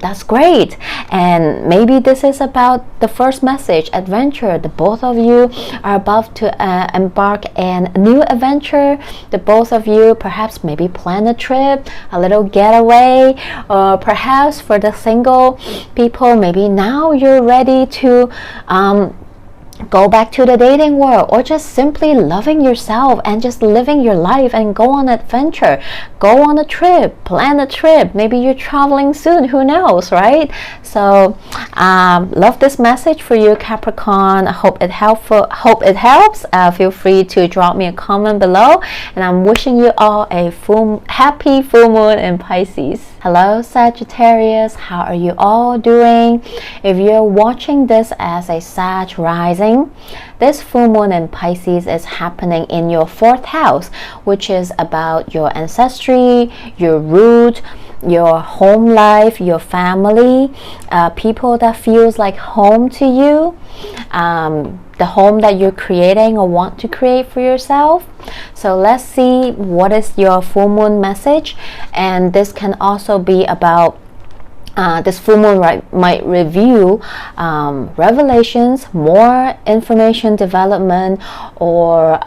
that's great. And maybe this is about the first message, adventure. The both of you are about to embark on a new adventure. The both of you perhaps maybe plan a trip, a little getaway, or perhaps for the single people, maybe now you're ready to go back to the dating world, or just simply loving yourself and just living your life and go on adventure, go on a trip, plan a trip. Maybe you're traveling soon, who knows, right? So love this message for you, Capricorn. I hope it helps. Feel free to drop me a comment below, and I'm wishing you all a happy full moon in Pisces. Hello, Sagittarius, how are you all doing? If you're watching this as a Sag rising, this full moon in Pisces is happening in your 4th house, which is about your ancestry, your root, your home life, your family, people that feels like home to you, the home that you're creating or want to create for yourself. So let's see what is your full moon message. And this can also be about this full moon might review revelations, more information development, or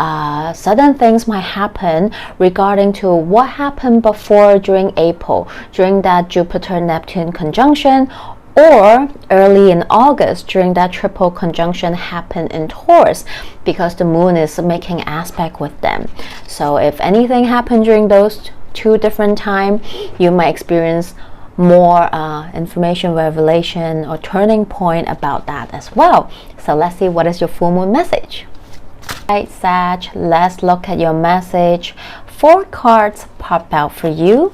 sudden things might happen regarding to what happened before during April, during that Jupiter-Neptune conjunction, or early in August during that triple conjunction happened in Taurus, because the moon is making aspect with them. So if anything happened during those 2 different times, you might experience more information, revelation, or turning point about that as well. So let's see what is your full moon message. Right, Sag, let's look at your message. 4 cards popped out for you,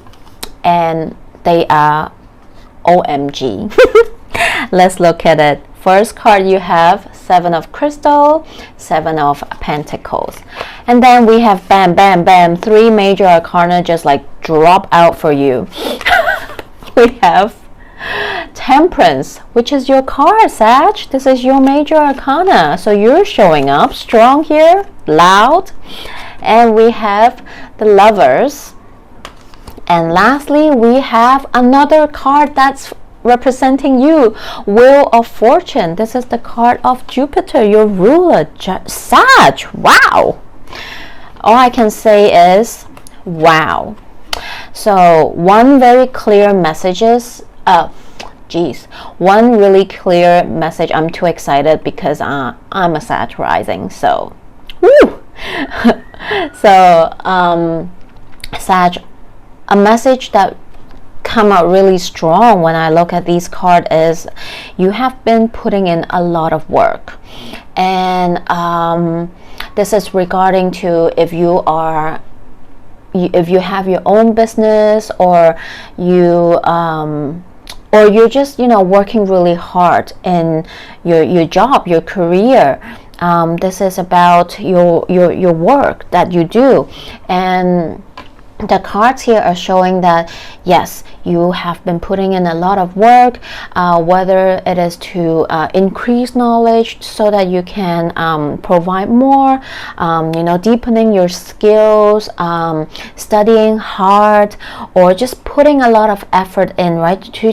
and they are OMG. Let's look at it. First card you have 7 of Crystal, 7 of Pentacles, and then we have bam bam bam 3 major arcana just like drop out for you. We have Temperance, which is your card, Sag. This is your major arcana, so you're showing up strong here, loud. And we have the Lovers, and lastly we have another card that's representing you, Wheel of Fortune. This is the card of Jupiter, your ruler, Sag. Wow. All I can say is wow. So one very clear messages, one really clear message. I'm too excited because I'm a Sag rising, so woo. So Sag, a message that come out really strong when I look at these cards is you have been putting in a lot of work. And this is regarding to if you have your own business, or you're just, you know, working really hard in your job, your career. This is about your work that you do. And the cards here are showing that yes, you have been putting in a lot of work, whether it is to increase knowledge so that you can provide more, you know, deepening your skills, studying hard, or just putting a lot of effort in, right, to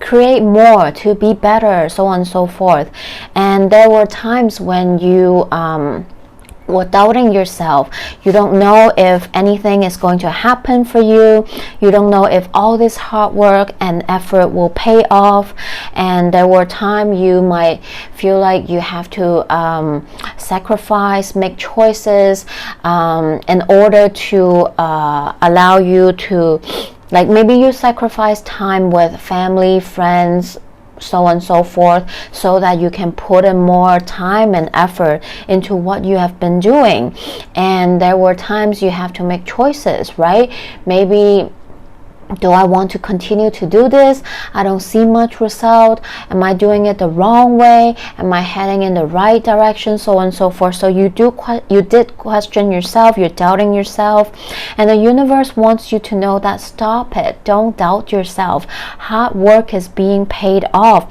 create more, to be better, so on and so forth. And there were times when you or doubting yourself. You don't know if anything is going to happen for you. You don't know if all this hard work and effort will pay off. And there were times you might feel like you have to sacrifice, make choices in order to allow you to, like, maybe you sacrifice time with family, friends, so on and so forth, so that you can put in more time and effort into what you have been doing. And there were times you have to make choices, right? Maybe, do I want to continue to do this? I don't see much result. Am I doing it the wrong way? Am I heading in the right direction? So on and so forth. So you did question yourself. You're doubting yourself, and the universe wants you to know that stop it. Don't doubt yourself. Hard work is being paid off.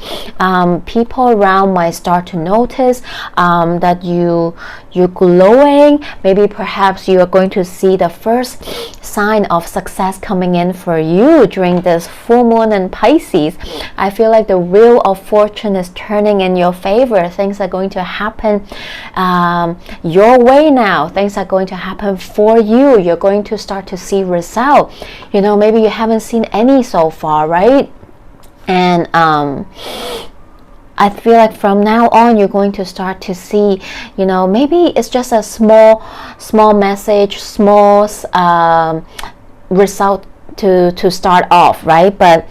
People around might start to notice that you're glowing. Maybe perhaps you are going to see the first sign of success coming in for you during this full moon in Pisces. I feel like the wheel of fortune is turning in your favor. Things are going to happen your way now. Things are going to happen for you. You're going to start to see result. You know, maybe you haven't seen any so far, right? And I feel like from now on you're going to start to see, you know, maybe it's just a small message, small result to start off, right? But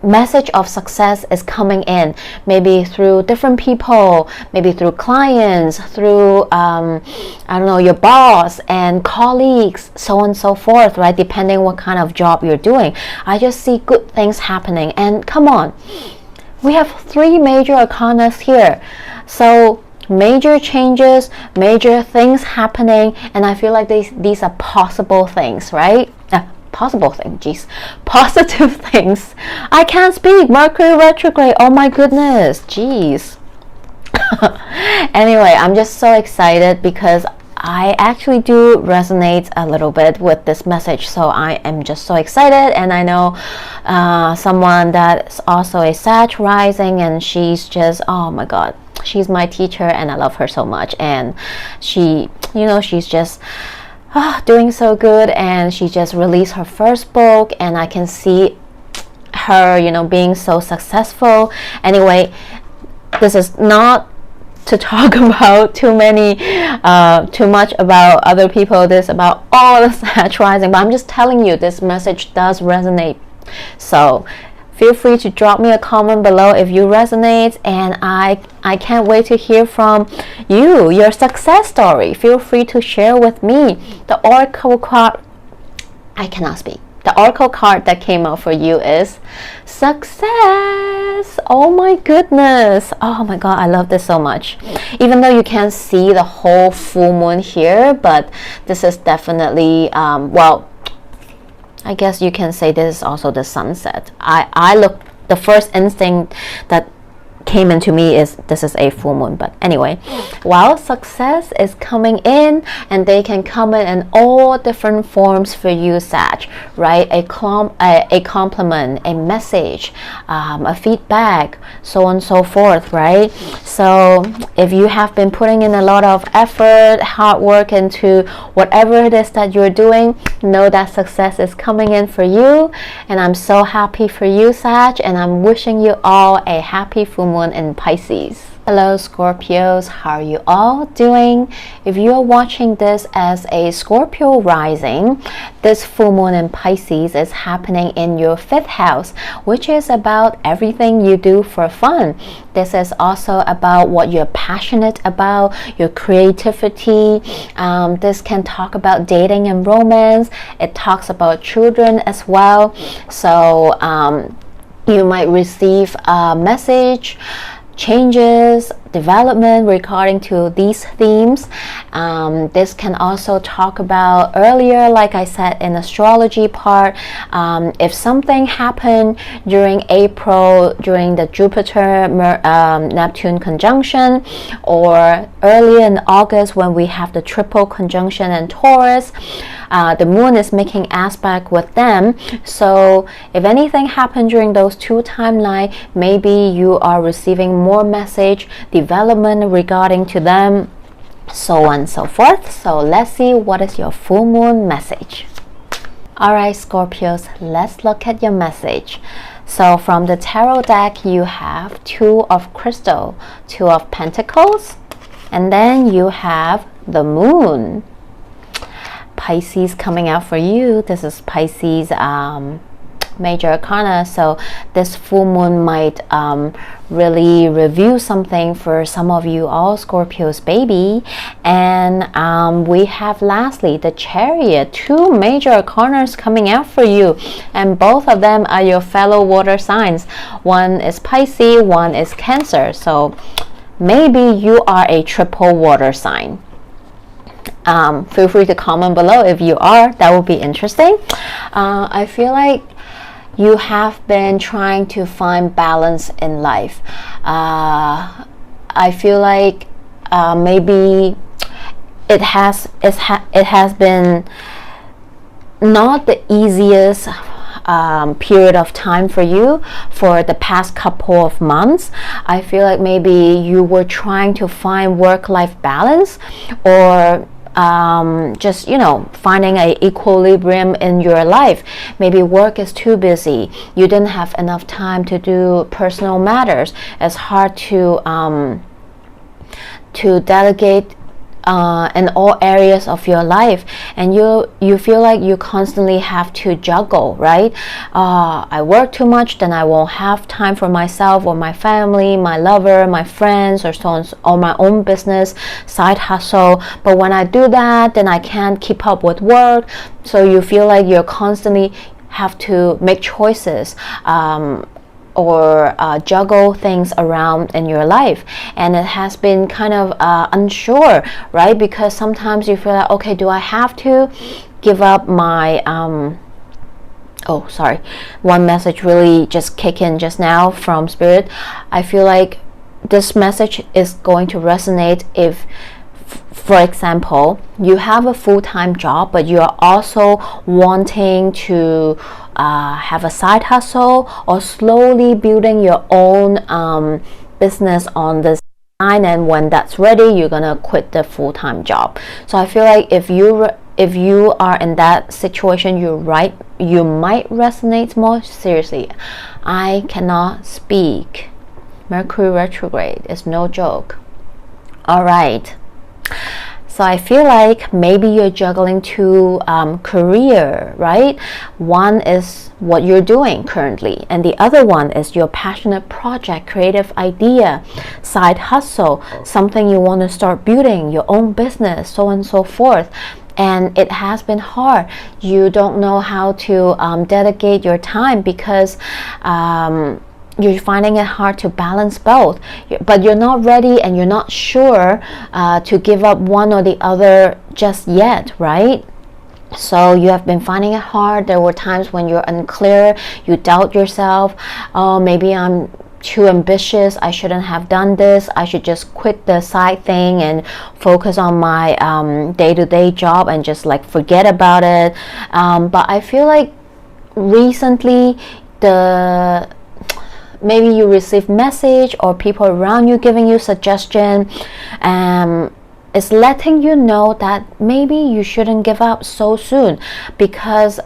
message of success is coming in, maybe through different people, maybe through clients, through I don't know, your boss and colleagues, so on and so forth, right? Depending what kind of job you're doing. I just see good things happening. And come on, we have 3 major arcana here, so major changes, major things happening, and I feel like these are possible things, right? Possible things, geez, positive things. I can't speak. Mercury retrograde, oh my goodness, geez. Anyway, I'm just so excited because I actually do resonate a little bit with this message, so I am just so excited. And I know someone that's also a Sag rising, and she's just, oh my god, she's my teacher and I love her so much. And she, you know, she's just doing so good, and she just released her first book, and I can see her, you know, being so successful. Anyway, this is not to talk about too much about other people. This about all the Sag rising, but I'm just telling you this message does resonate. So feel free to drop me a comment below if you resonate, and I can't wait to hear from you, your success story. Feel free to share with me. The oracle card, I cannot speak. The oracle card that came out for you is success. Oh my goodness. Oh my god, I love this so much. Even though you can't see the whole full moon here, but this is definitely well, I guess you can say this is also the sunset. The first instinct that came into me is this is a full moon. But anyway, while success is coming in, and they can come in all different forms for you, Sag, right? A compliment, a message, a feedback, so on and so forth, right? So if you have been putting in a lot of effort, hard work into whatever it is that you're doing, know that success is coming in for you. And I'm so happy for you, Sag, and I'm wishing you all a happy full moon in Pisces. Hello Scorpios, how are you all doing? If you are watching this as a Scorpio rising, this full moon in Pisces is happening in your 5th house, which is about everything you do for fun. This is also about what you're passionate about, your creativity. This can talk about dating and romance. It talks about children as well. So you might receive a message, changes, development regarding to these themes. This can also talk about earlier, like I said in astrology part, if something happened during April during the Jupiter Neptune conjunction, or early in August when we have the triple conjunction in Taurus, the moon is making aspect with them. So if anything happened during those two timelines, maybe you are receiving more message, development regarding to them, so on and so forth. So let's see what is your full moon message. Alright Scorpios, let's look at your message. So from the tarot deck you have 2 of crystal, 2 of pentacles, and then you have the moon. Pisces coming out for you. This is Pisces major arcana, so this full moon might really review something for some of you all Scorpios baby. And we have lastly the Chariot, 2 major arcanas coming out for you, and both of them are your fellow water signs. One is Pisces, one is Cancer, so maybe you are a triple water sign. Feel free to comment below if you are. That would be interesting. I feel like you have been trying to find balance in life. I feel like maybe it has been not the easiest period of time for you for the past couple of months. I feel like maybe you were trying to find work-life balance, or just finding an equilibrium in your life. Maybe work is too busy, you didn't have enough time to do personal matters. It's hard to delegate in all areas of your life, and you feel like you constantly have to juggle, right? I work too much, then I won't have time for myself or my family, my lover, my friends, or so on, or my own business, side hustle. But when I do that, then I can't keep up with work. So you feel like you're constantly have to make choices, or juggle things around in your life, and it has been kind of unsure, right? Because sometimes you feel like, okay, do I have to give up my oh sorry, one message really just kicked in just now from Spirit. I feel like this message is going to resonate if, for example, you have a full-time job, but you are also wanting to have a side hustle, or slowly building your own business on this line, and when that's ready, you're gonna quit the full-time job. So I feel like if you are in that situation, you might resonate more. Seriously, I cannot speak. Mercury retrograde is no joke. All right. So I feel like maybe you're juggling 2 career, right? One is what you're doing currently, and the other one is your passionate project, creative idea, side hustle, something you want to start building, your own business, so on and so forth. And it has been hard. You don't know how to dedicate your time because you're finding it hard to balance both, but you're not ready and you're not sure to give up one or the other just yet, right? So you have been finding it hard. There were times when you're unclear, you doubt yourself. Oh, maybe I'm too ambitious, I shouldn't have done this, I should just quit the side thing and focus on my day-to-day job and just like forget about it. But I feel like recently maybe you receive message or people around you giving you suggestion, it's letting you know that maybe you shouldn't give up so soon, because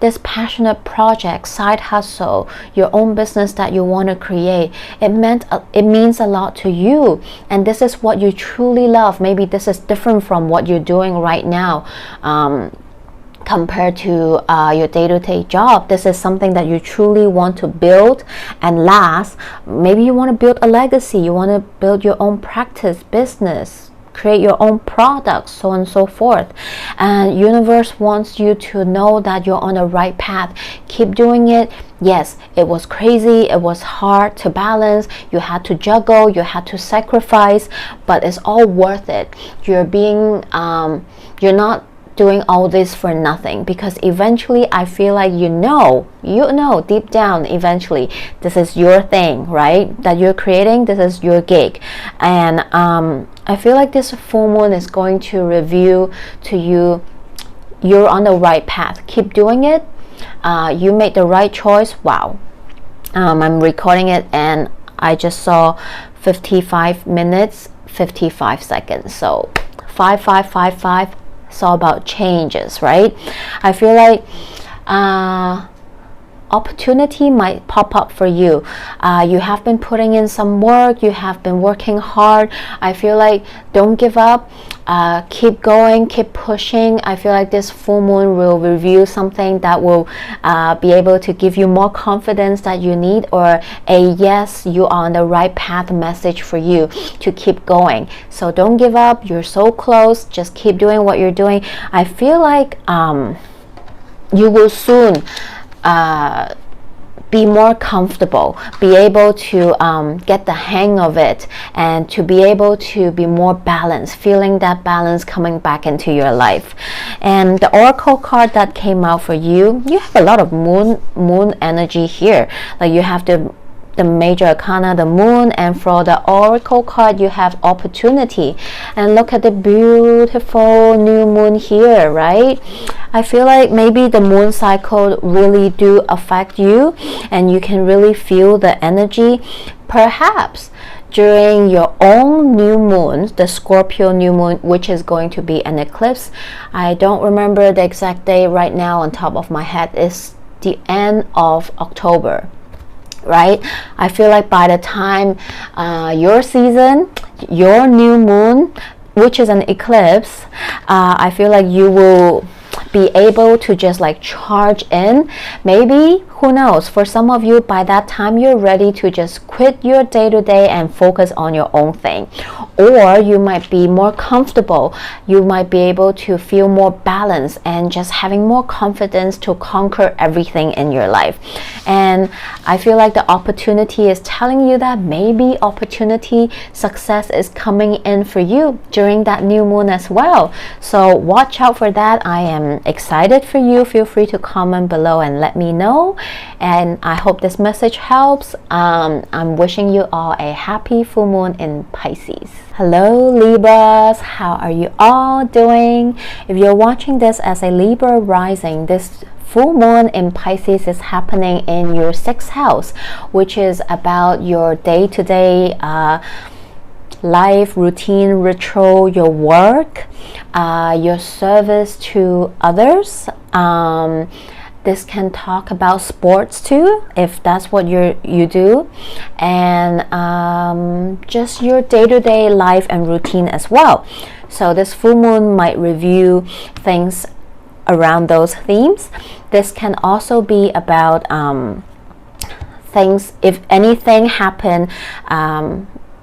this passionate project, side hustle, your own business that you want to create, it means a lot to you, and this is what you truly love. Maybe this is different from what you're doing right now, compared to your day-to-day job. This is something that you truly want to build and last. Maybe you want to build a legacy, you want to build your own practice, business, create your own products, so on and so forth. And universe wants you to know that you're on the right path. Keep doing it. Yes, it was crazy, it was hard to balance, you had to juggle, you had to sacrifice, but it's all worth it. You're not doing all this for nothing, because eventually I feel like you know deep down, eventually this is your thing, right, that you're creating. This is your gig. And I feel like this full moon is going to reveal to you you're on the right path. Keep doing it. You made the right choice. Wow. I'm recording it and I just saw 55 minutes 55 seconds, so 5555. It's all about changes, right? I feel like opportunity might pop up for you. You have been putting in some work, you have been working hard. I feel like don't give up. Keep going, keep pushing. I feel like this full moon will reveal something that will be able to give you more confidence that you need, or a yes, you are on the right path message for you to keep going. So don't give up. You're so close. Just keep doing what you're doing. I feel like you will soon be more comfortable, be able to get the hang of it, and to be able to be more balanced, feeling that balance coming back into your life. And the oracle card that came out for you, you have a lot of moon energy here. Like you have the major arcana, the moon, and for the oracle card you have opportunity. And look at the beautiful new moon here, right? I feel like maybe the moon cycle really do affect you, and you can really feel the energy. Perhaps during your own new moon, the Scorpio new moon, which is going to be an eclipse. I don't remember the exact day right now on top of my head. It's the end of October, right? I feel like by the time your season, your new moon, which is an eclipse, I feel like you will be able to just like charge in. Maybe, who knows, for some of you, by that time you're ready to just quit your day-to-day and focus on your own thing. Or you might be more comfortable, you might be able to feel more balance and just having more confidence to conquer everything in your life. And I feel like the opportunity is telling you that maybe opportunity, success is coming in for you during that new moon as well. So watch out for that. I am excited for you. Feel free to comment below and let me know. And I hope this message helps. I'm wishing you all a happy full moon in Pisces. Hello Libras, how are you all doing? If you're watching this as a Libra rising, this full moon in Pisces is happening in your 6th house, which is about your day-to-day life, routine, ritual, your work, your service to others. This can talk about sports too, if that's what you do, and just your day-to-day life and routine as well. So this full moon might review things around those themes. This can also be about things, if anything happen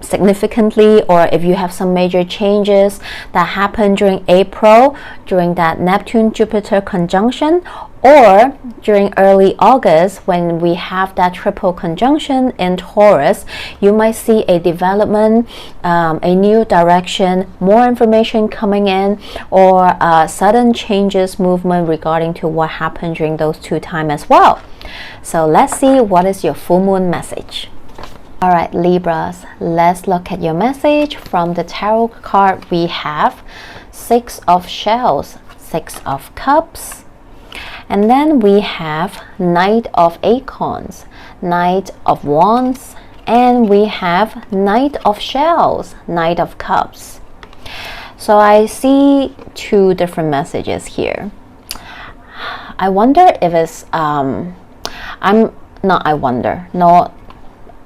significantly, or if you have some major changes that happen during April, during that Neptune-Jupiter conjunction, or during early August when we have that triple conjunction in Taurus, you might see a development, a new direction, more information coming in, or sudden changes, movement regarding to what happened during those 2 times as well. So let's see what is your full moon message. Alright Libras, let's look at your message. From the tarot card we have 6 of Shells, 6 of Cups, and then we have Knight of Acorns, Knight of Wands, and we have Knight of Shells, Knight of Cups. So I see two different messages here. I wonder if it's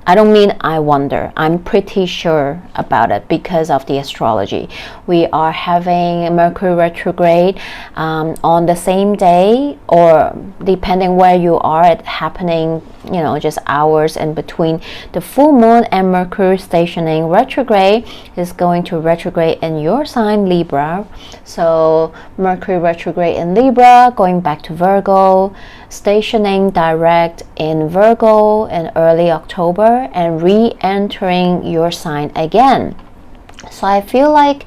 I don't mean I wonder. I'm pretty sure about it because of the astrology. We are having Mercury retrograde on the same day, or depending where you are, it's happening, you know, just hours in between the full moon and Mercury stationing. Retrograde is going to retrograde in your sign, Libra. So Mercury retrograde in Libra, going back to Virgo, stationing direct in Virgo in early October, and re-entering your sign again. So I feel like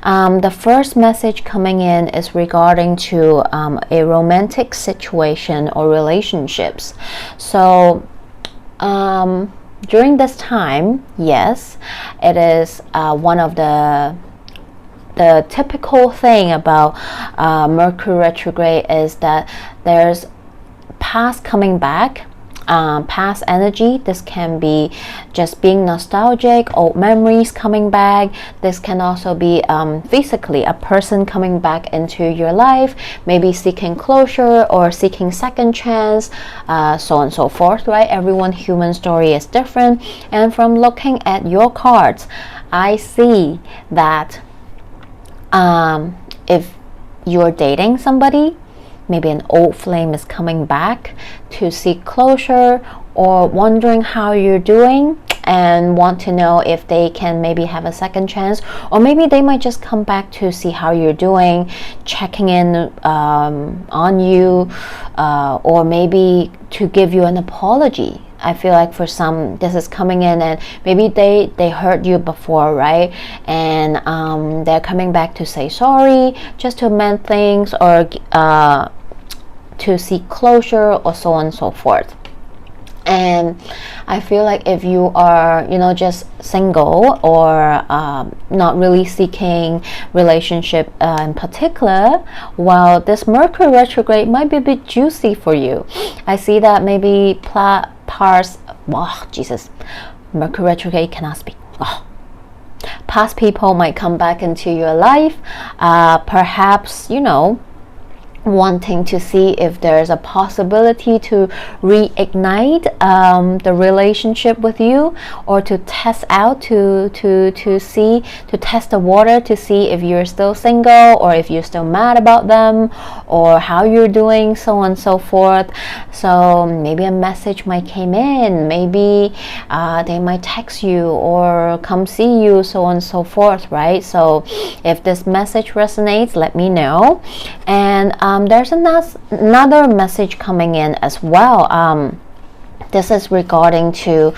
the first message coming in is regarding to a romantic situation or relationships. So during this time, yes, it is one of the typical thing about Mercury retrograde is that there's past coming back, past energy. This can be just being nostalgic, old memories coming back. This can also be physically a person coming back into your life, maybe seeking closure or seeking second chance, so on and so forth, right? Everyone's human story is different. And from looking at your cards, I see that if you're dating somebody, maybe an old flame is coming back to seek closure, or wondering how you're doing and want to know if they can maybe have a second chance, or maybe they might just come back to see how you're doing, checking in on you, or maybe to give you an apology. I feel like for some, this is coming in and maybe they hurt you before, right? And they're coming back to say sorry, just to mend things, or to seek closure, or so on and so forth. And I feel like if you are, you know, just single, or not really seeking relationship in particular, well, this Mercury retrograde might be a bit juicy for you. I see that maybe Mercury retrograde cannot speak. Past people might come back into your life, perhaps, you know, wanting to see if there's a possibility to reignite the relationship with you, or to test out, to test the water, to see if you're still single, or if you're still mad about them, or how you're doing, so on and so forth. So maybe a message might came in, maybe they might text you or come see you, so on and so forth, right? So if this message resonates, let me know. And there's another message coming in as well. This is regarding to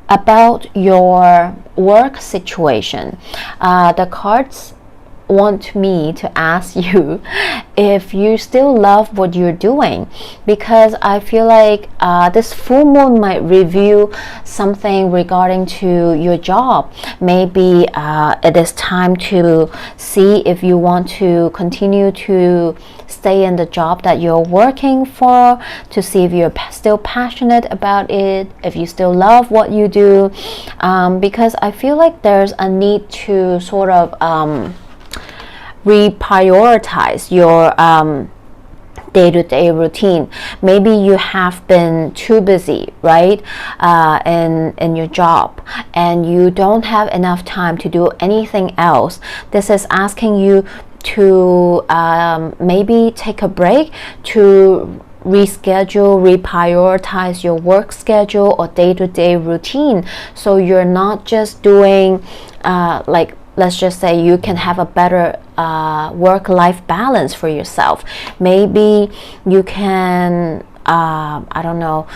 about your work situation. The cards want me to ask you if you still love what you're doing, because I feel like this full moon might reveal something regarding to your job. Maybe it is time to see if you want to continue to stay in the job that you're working for, to see if you're still passionate about it, if you still love what you do, because I feel like there's a need to sort of reprioritize your day-to-day routine. Maybe you have been too busy, right, in your job, and you don't have enough time to do anything else. This is asking you to maybe take a break, to reschedule, reprioritize your work schedule or day-to-day routine, so you're not just doing like, let's just say you can have a better work-life balance for yourself. Maybe you can, I don't know,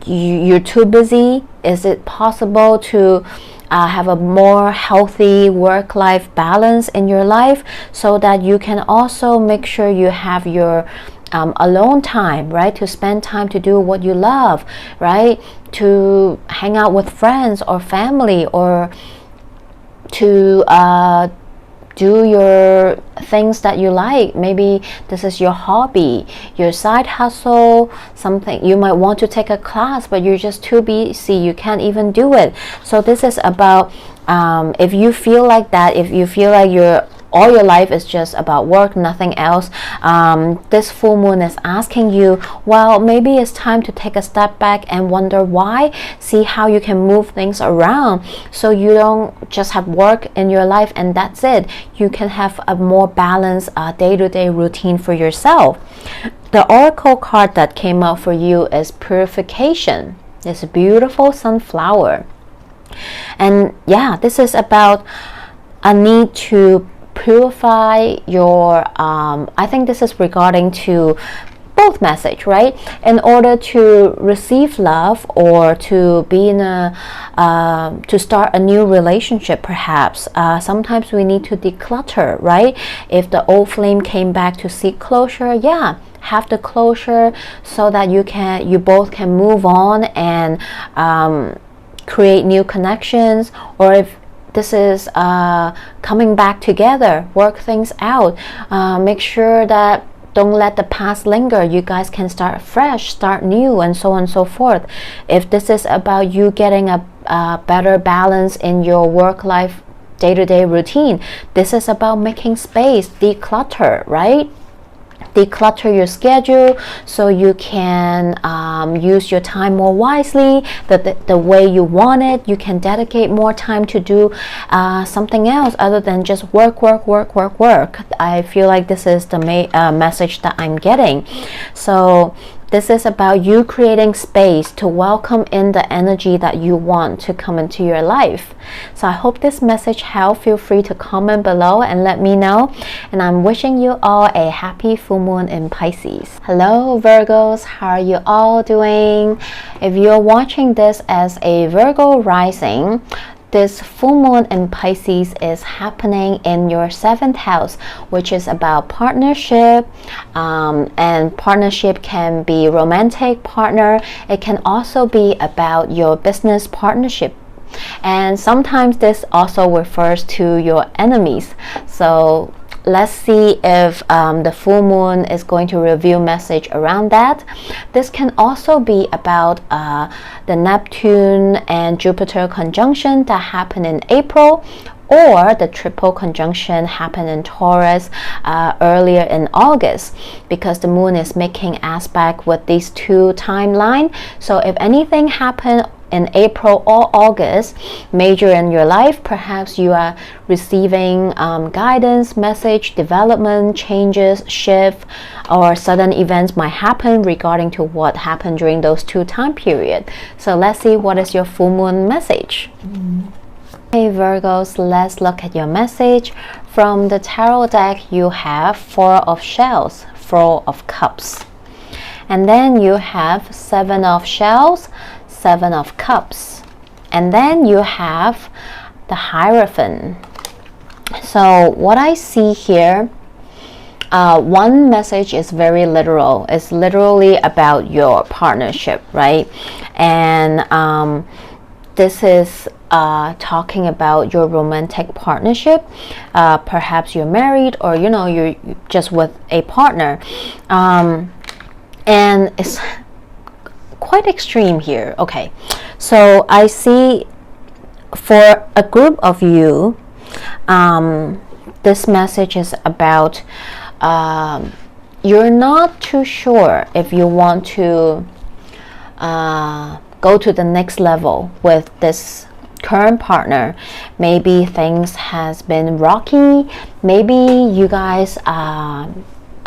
you're too busy. Is it possible to have a more healthy work-life balance in your life, so that you can also make sure you have your alone time, right, to spend time to do what you love, right, to hang out with friends or family, or to do your things that you like. Maybe this is your hobby, your side hustle, something. You might want to take a class, but you're just too busy, you can't even do it. So this is about if you feel like that, if you feel like all your life is just about work, nothing else, this full moon is asking you, well, maybe it's time to take a step back and wonder why. See how you can move things around, so you don't just have work in your life and that's it. You can have a more balanced day-to-day routine for yourself. The oracle card that came out for you is purification. It's a beautiful sunflower. And yeah, this is about a need to purify your I think this is regarding to both message, right? In order to receive love or to be in a to start a new relationship, perhaps sometimes we need to declutter, right? If the old flame came back to seek closure, yeah, have the closure so that you both can move on and create new connections. Or if this is coming back together, work things out, make sure that don't let the past linger. You guys can start fresh, start new, and so on and so forth. If this is about you getting a better balance in your work life day-to-day routine, this is about making space, declutter, right? Declutter your schedule so you can use your time more wisely, the way you want it. You can dedicate more time to do something else other than just work. I feel like this is the message that I'm getting. So this is about you creating space to welcome in the energy that you want to come into your life. So I hope this message helped. Feel free to comment below and let me know. And I'm wishing you all a happy full moon in Pisces. Hello Virgos, how are you all doing? If you're watching this as a Virgo rising, this full moon in Pisces is happening in your 7th house, which is about partnership, and partnership can be romantic partner. It can also be about your business partnership, and sometimes this also refers to your enemies. So let's see if the full moon is going to reveal message around that. This can also be about the Neptune and Jupiter conjunction that happened in April, or the triple conjunction happened in Taurus earlier in August, because the moon is making aspect with these two timelines. So if anything happened in April or August major in your life, perhaps you are receiving guidance, message, development, changes, shift, or sudden events might happen regarding to what happened during those two time periods. So let's see what is your full moon message. Hey Virgos, let's look at your message. From the tarot deck, you have 4 of shells, 4 of cups, and then you have 7 of shells, 7 of cups, and then you have the Hierophant. So what I see here, one message is very literal. It's literally about your partnership, right? And this is talking about your romantic partnership. Perhaps you're married, or you're just with a partner, and it's quite extreme here. Okay, so I see for a group of you, this message is about you're not too sure if you want to go to the next level with this current partner. Maybe things has been rocky. Maybe you guys are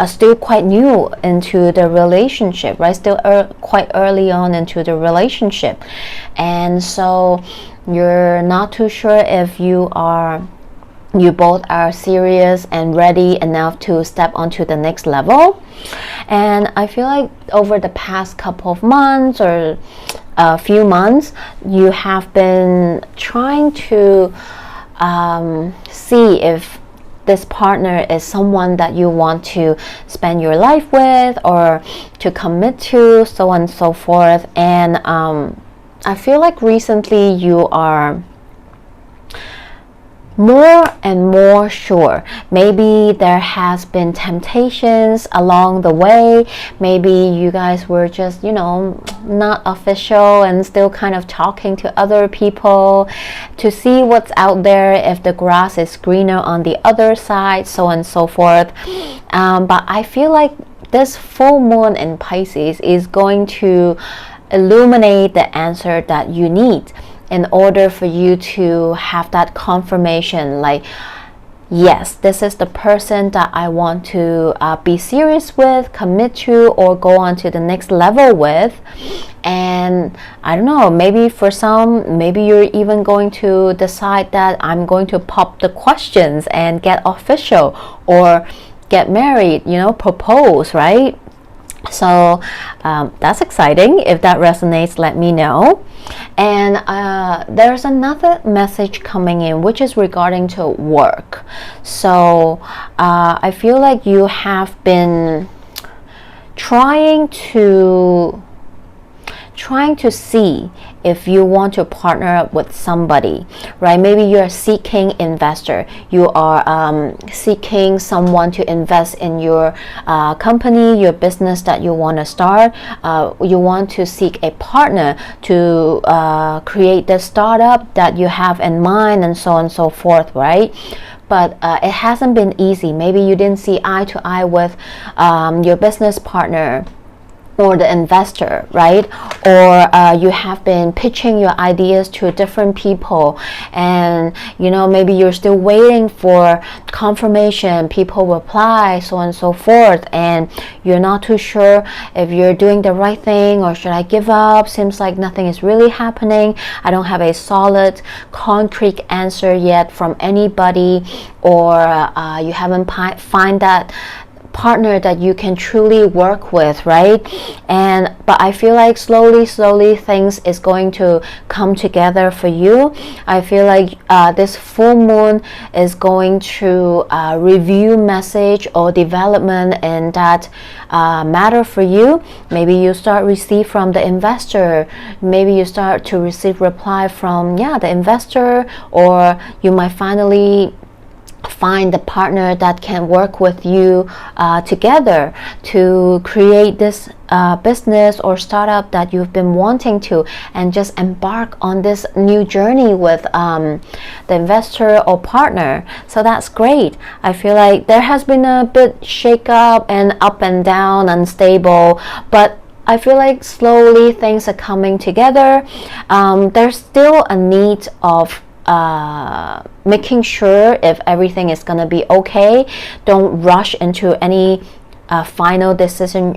still quite new into the relationship, right? Still quite early on into the relationship, and so you're not too sure if you both are serious and ready enough to step onto the next level. And I feel like over the past couple of months or a few months, you have been trying to see if this partner is someone that you want to spend your life with or to commit to, so on and so forth. And I feel like recently you are more and more sure. Maybe there has been temptations along the way. Maybe you guys were just, not official and still kind of talking to other people to see what's out there, if the grass is greener on the other side, so on and so forth. But I feel like this full moon in Pisces is going to illuminate the answer that you need in order for you to have that confirmation, like, yes, this is the person that I want to be serious with, commit to, or go on to the next level with. And I don't know, maybe for some, maybe you're even going to decide that I'm going to pop the questions and get official, or get married, propose, right? So that's exciting. If that resonates, let me know. And there's another message coming in, which is regarding to work. So I feel like you have been trying to see if you want to partner up with somebody, right? Maybe you're seeking investor. You are seeking someone to invest in your company, your business that you want to start. You want to seek a partner to create the startup that you have in mind, and so on and so forth, right? But it hasn't been easy. Maybe you didn't see eye to eye with your business partner or the investor, right? Or you have been pitching your ideas to different people, and maybe you're still waiting for confirmation, people reply, so on and so forth, and you're not too sure if you're doing the right thing, or should I give up? Seems like nothing is really happening. I don't have a solid, concrete answer yet from anybody, or you haven't find that partner that you can truly work with, right? But I feel like slowly things is going to come together for you. I feel like this full moon is going to review message or development in that matter for you. Maybe you start receive from the investor, maybe you start to receive reply from the investor, or you might finally find the partner that can work with you together to create this business or startup that you've been wanting to, and just embark on this new journey with the investor or partner. So that's great. I feel like there has been a bit shake up and up and down, unstable, but I feel like slowly things are coming together. There's still a need of making sure if everything is gonna be okay. Don't rush into any final decision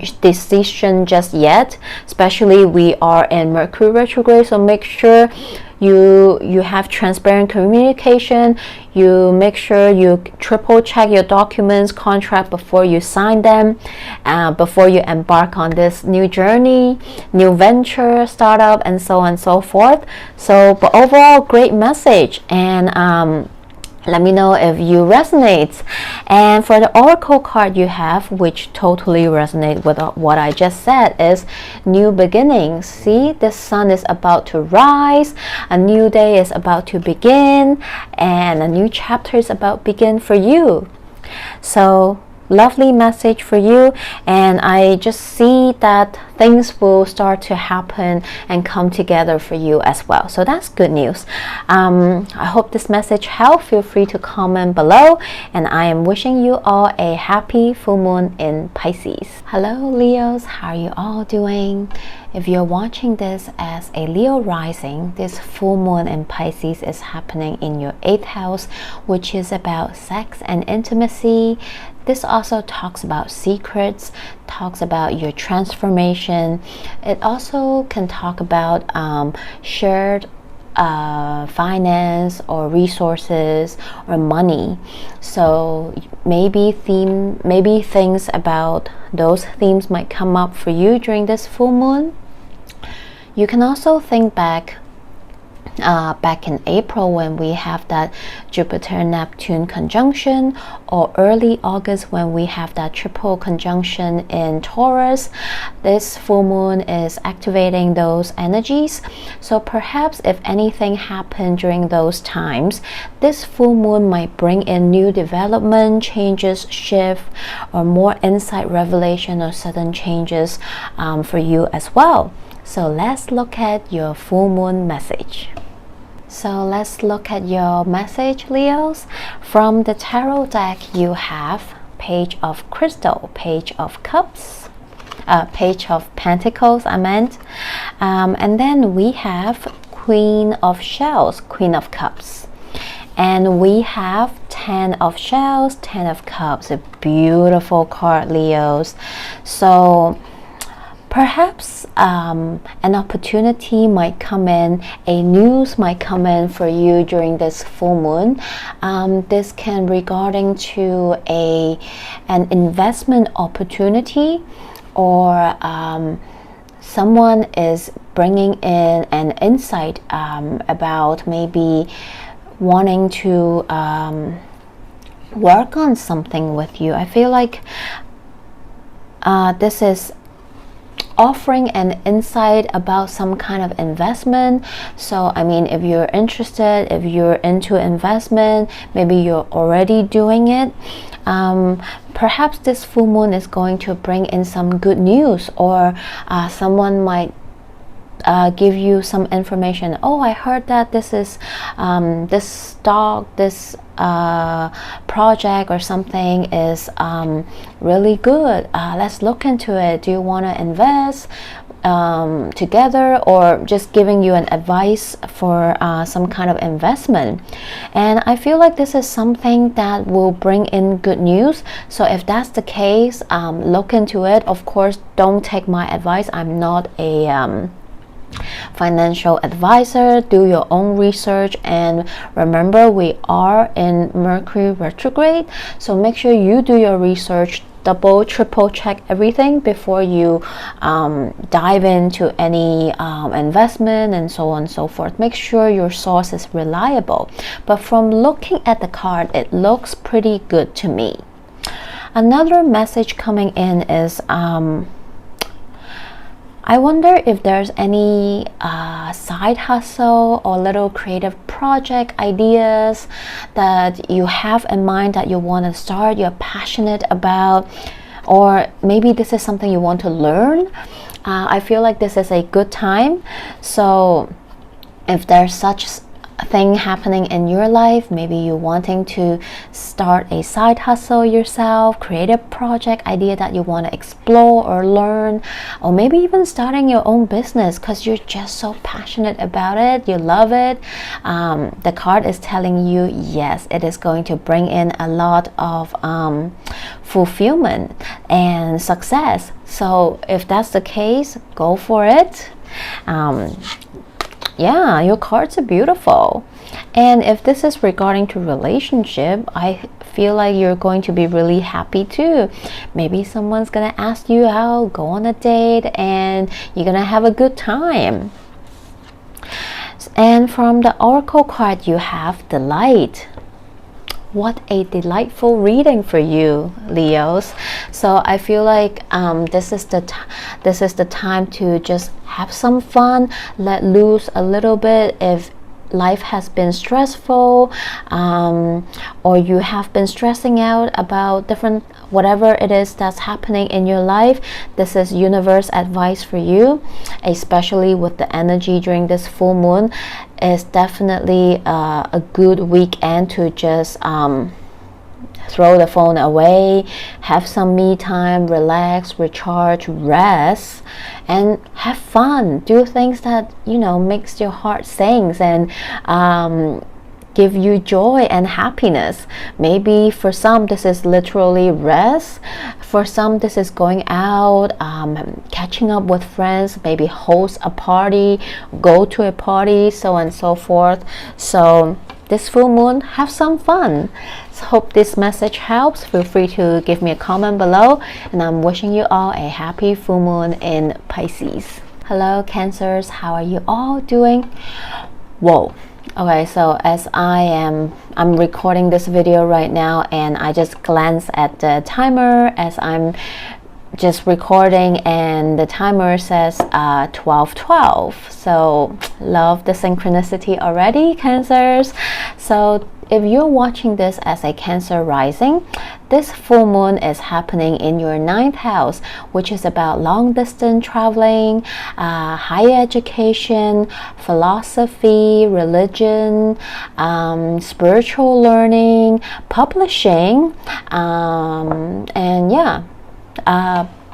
just yet, especially we are in Mercury retrograde. So make sure you have transparent communication. You make sure you triple check your documents, contract before you sign them, before you embark on this new journey, new venture, startup, and so on and so forth. So, but overall, great message. And let me know if you resonate. And for the oracle card you have, which totally resonates with what I just said, is new beginnings. See, the sun is about to rise, a new day is about to begin, and a new chapter is about to begin for you. So lovely message for you, and I just see that things will start to happen and come together for you as well. So that's good news. I hope this message helped. Feel free to comment below, and I am wishing you all a happy full moon in Pisces. Hello Leos, how are you all doing? If you're watching this as a Leo rising, this full moon in Pisces is happening in your 8th house, which is about sex and intimacy. This also talks about secrets, talks about your transformation. It also can talk about shared finance or resources or money. So maybe things about those themes might come up for you during this full moon. You can also think back back in April when we have that Jupiter-Neptune conjunction, or early August when we have that triple conjunction in Taurus. This full moon is activating those energies. So perhaps if anything happened during those times, this full moon might bring in new development, changes, shift, or more insight, revelation, or sudden changes for you as well. So let's look at your full moon message. So let's look at your message, Leos. From the tarot deck, you have Page of Crystal, Page of Cups, Page of Pentacles, I meant. And then we have Queen of Shells, Queen of Cups. And we have 10 of Shells, 10 of Cups. A beautiful card, Leos. So perhaps an opportunity might come in, a news might come in for you during this full moon. This can regarding to an investment opportunity, or someone is bringing in an insight about maybe wanting to work on something with you. I feel like this is offering an insight about some kind of investment. So I mean, if you're interested, if you're into investment, maybe you're already doing it, perhaps this full moon is going to bring in some good news, or someone might give you some information. Oh, I heard that this is this stock, this project or something is really good. Let's look into it. Do you want to invest together, or just giving you an advice for some kind of investment? And I feel like this is something that will bring in good news. So if that's the case, look into it. Of course, don't take my advice. I'm not a financial advisor. Do your own research, and remember, we are in Mercury retrograde, so make sure you do your research, double triple check everything before you dive into any investment and so on and so forth. Make sure your source is reliable, but from looking at the card, it looks pretty good to me. Another message coming in is I wonder if there's any side hustle or little creative project ideas that you have in mind that you want to start, you're passionate about, or maybe this is something you want to learn. I feel like this is a good time. So if there's such thing happening in your life, maybe you wanting to start a side hustle yourself, creative project idea that you want to explore or learn, or maybe even starting your own business because you're just so passionate about it, you love it, the card is telling you yes, it is going to bring in a lot of fulfillment and success. So if that's the case, go for it. Yeah, your cards are beautiful. And if this is regarding to relationship, I feel like you're going to be really happy too. Maybe someone's gonna ask you out, go on a date, and you're gonna have a good time. And from the oracle card, you have the Light. What a delightful reading for you, Leos. So I feel like this is the time to just have some fun, let loose a little bit. If life has been stressful, or you have been stressing out about different whatever it is that's happening in your life, this is universe advice for you, especially with the energy during this full moon. Is definitely a good weekend to just throw the phone away, have some me time, relax, recharge, rest, and have fun. Do things that, you know, makes your heart sings and give you joy and happiness. Maybe for some this is literally rest. For some this is going out, catching up with friends, maybe host a party, go to a party, so on and so forth. So this full moon, have some fun. So hope this message helps. Feel free to give me a comment below, and I'm wishing you all a happy full moon in Pisces. Hello Cancers, how are you all doing? Whoa. Okay, so as I'm recording this video right now, and I just glance at the timer as I'm just recording, and the timer says 12:12. So love the synchronicity already, Cancers. So if you're watching this as a Cancer rising, this full moon is happening in your 9th house, which is about long distance traveling, higher education, philosophy, religion, spiritual learning, publishing, and yeah,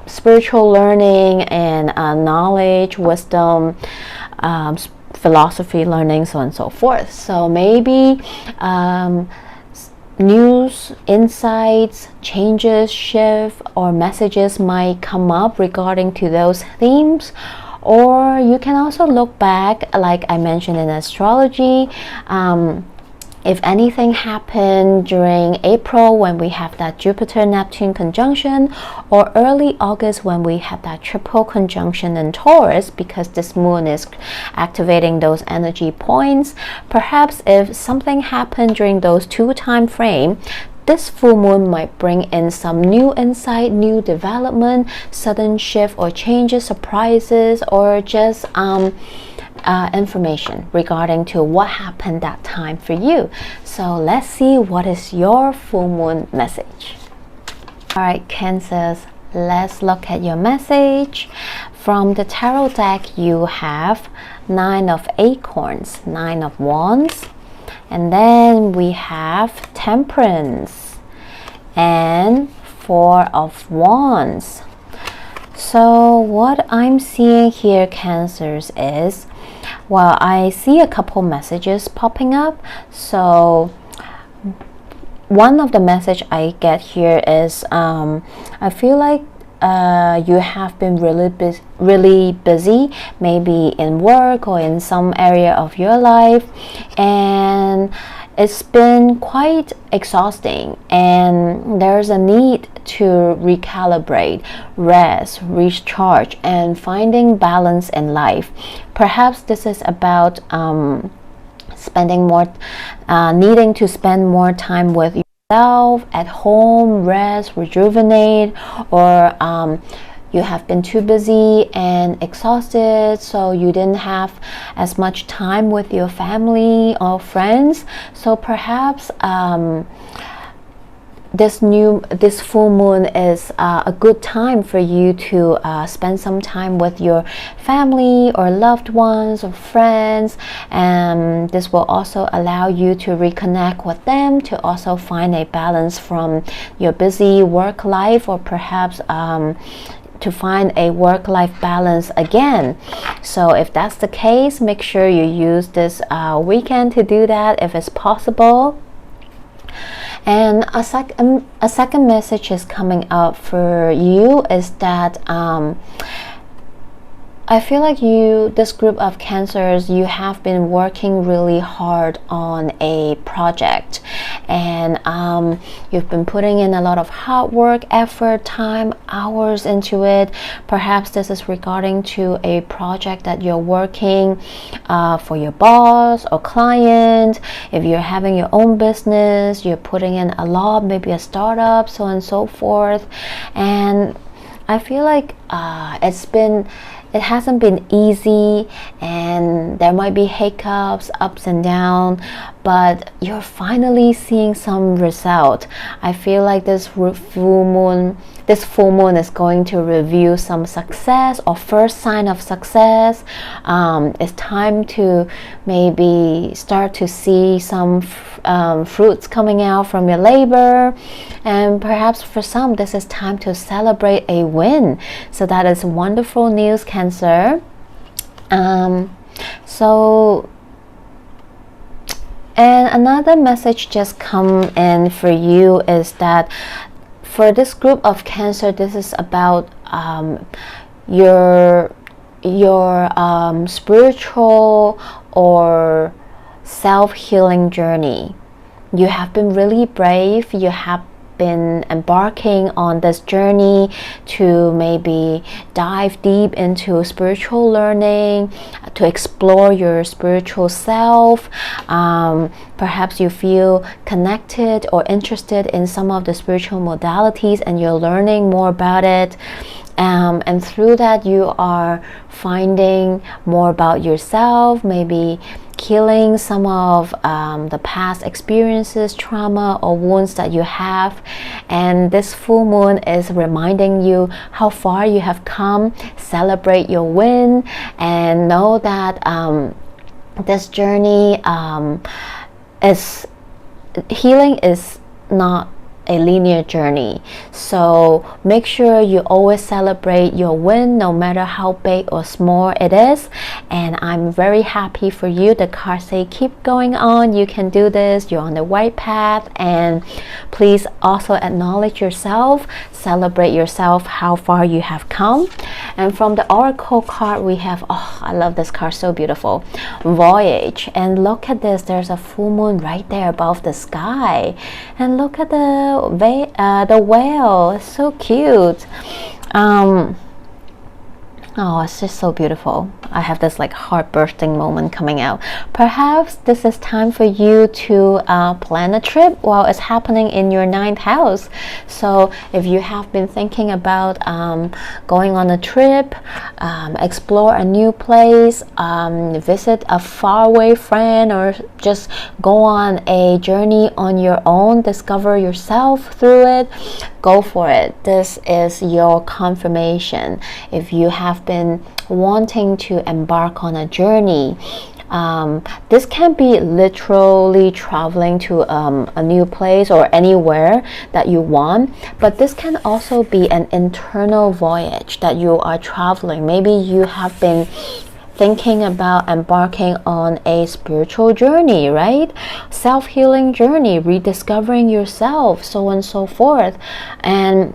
spiritual learning and knowledge, wisdom, philosophy learning, so on and so forth. So maybe news, insights, changes, shift, or messages might come up regarding to those themes. Or you can also look back, like I mentioned in astrology, if anything happened during April when we have that Jupiter-Neptune conjunction, or early August when we have that triple conjunction in Taurus, because this moon is activating those energy points. Perhaps if something happened during those two time frame, this full moon might bring in some new insight, new development, sudden shift or changes, surprises, or just information regarding to what happened that time for you. So let's see what is your full moon message. All right, Cancers, let's look at your message. From the tarot deck, you have 9 of Acorns, 9 of Wands, and then we have Temperance and 4 of Wands. So what I'm seeing here, Cancers, is, well, I see a couple messages popping up. So one of the message I get here is I feel like you have been really busy, maybe in work or in some area of your life, and it's been quite exhausting, and there's a need to recalibrate, rest, recharge, and finding balance in life. Perhaps this is about spending more, needing to spend more time with yourself at home, rest, rejuvenate, or you have been too busy and exhausted, so you didn't have as much time with your family or friends. So perhaps this full moon is a good time for you to spend some time with your family or loved ones or friends, and this will also allow you to reconnect with them, to also find a balance from your busy work life, or perhaps to find a work-life balance again. So if that's the case, make sure you use this weekend to do that if it's possible. And a second message is coming up for you is that I feel like this group of Cancers, you have been working really hard on a project, and you've been putting in a lot of hard work, effort, time, hours into it. Perhaps this is regarding to a project that you're working for your boss or client. If you're having your own business, you're putting in a lot, maybe a startup, so on and so forth. And I feel like it hasn't been easy, and there might be hiccups, ups and downs, but you're finally seeing some result. I feel like this full moon is going to reveal some success or first sign of success. It's time to maybe start to see some fruits coming out from your labor, and perhaps for some this is time to celebrate a win. So that is wonderful news, Cancer. And another message just come in for you is that for this group of Cancer, this is about your spiritual or self-healing journey. You have been really brave. You have been embarking on this journey to maybe dive deep into spiritual learning, to to explore your spiritual self. Perhaps you feel connected or interested in some of the spiritual modalities and you're learning more about it. And through that you are finding more about yourself, maybe healing some of the past experiences, trauma or wounds that you have. And this full moon is reminding you how far you have come. Celebrate your win and know that this journey is healing is not a linear journey, so make sure you always celebrate your win, no matter how big or small it is. And I'm very happy for you. The cards say keep going on, you can do this, you're on the right path. And please also acknowledge yourself, celebrate yourself, how far you have come. And from the oracle card we have, oh, I love this card, so beautiful, Voyage. And look at this, there's a full moon right there above the sky, and look at the whale. It's so cute. Oh, it's just so beautiful. I have this like heart bursting moment coming out. Perhaps this is time for you to plan a trip while it's happening in your 9th house. So if you have been thinking about going on a trip, explore a new place, visit a faraway friend, or just go on a journey on your own, discover yourself through it, go for it. This is your confirmation. If you have been wanting to embark on a journey, this can be literally traveling to a new place or anywhere that you want, but this can also be an internal voyage that you are traveling. Maybe you have been thinking about embarking on a spiritual journey, right? Self-healing journey, rediscovering yourself, so on and so forth. And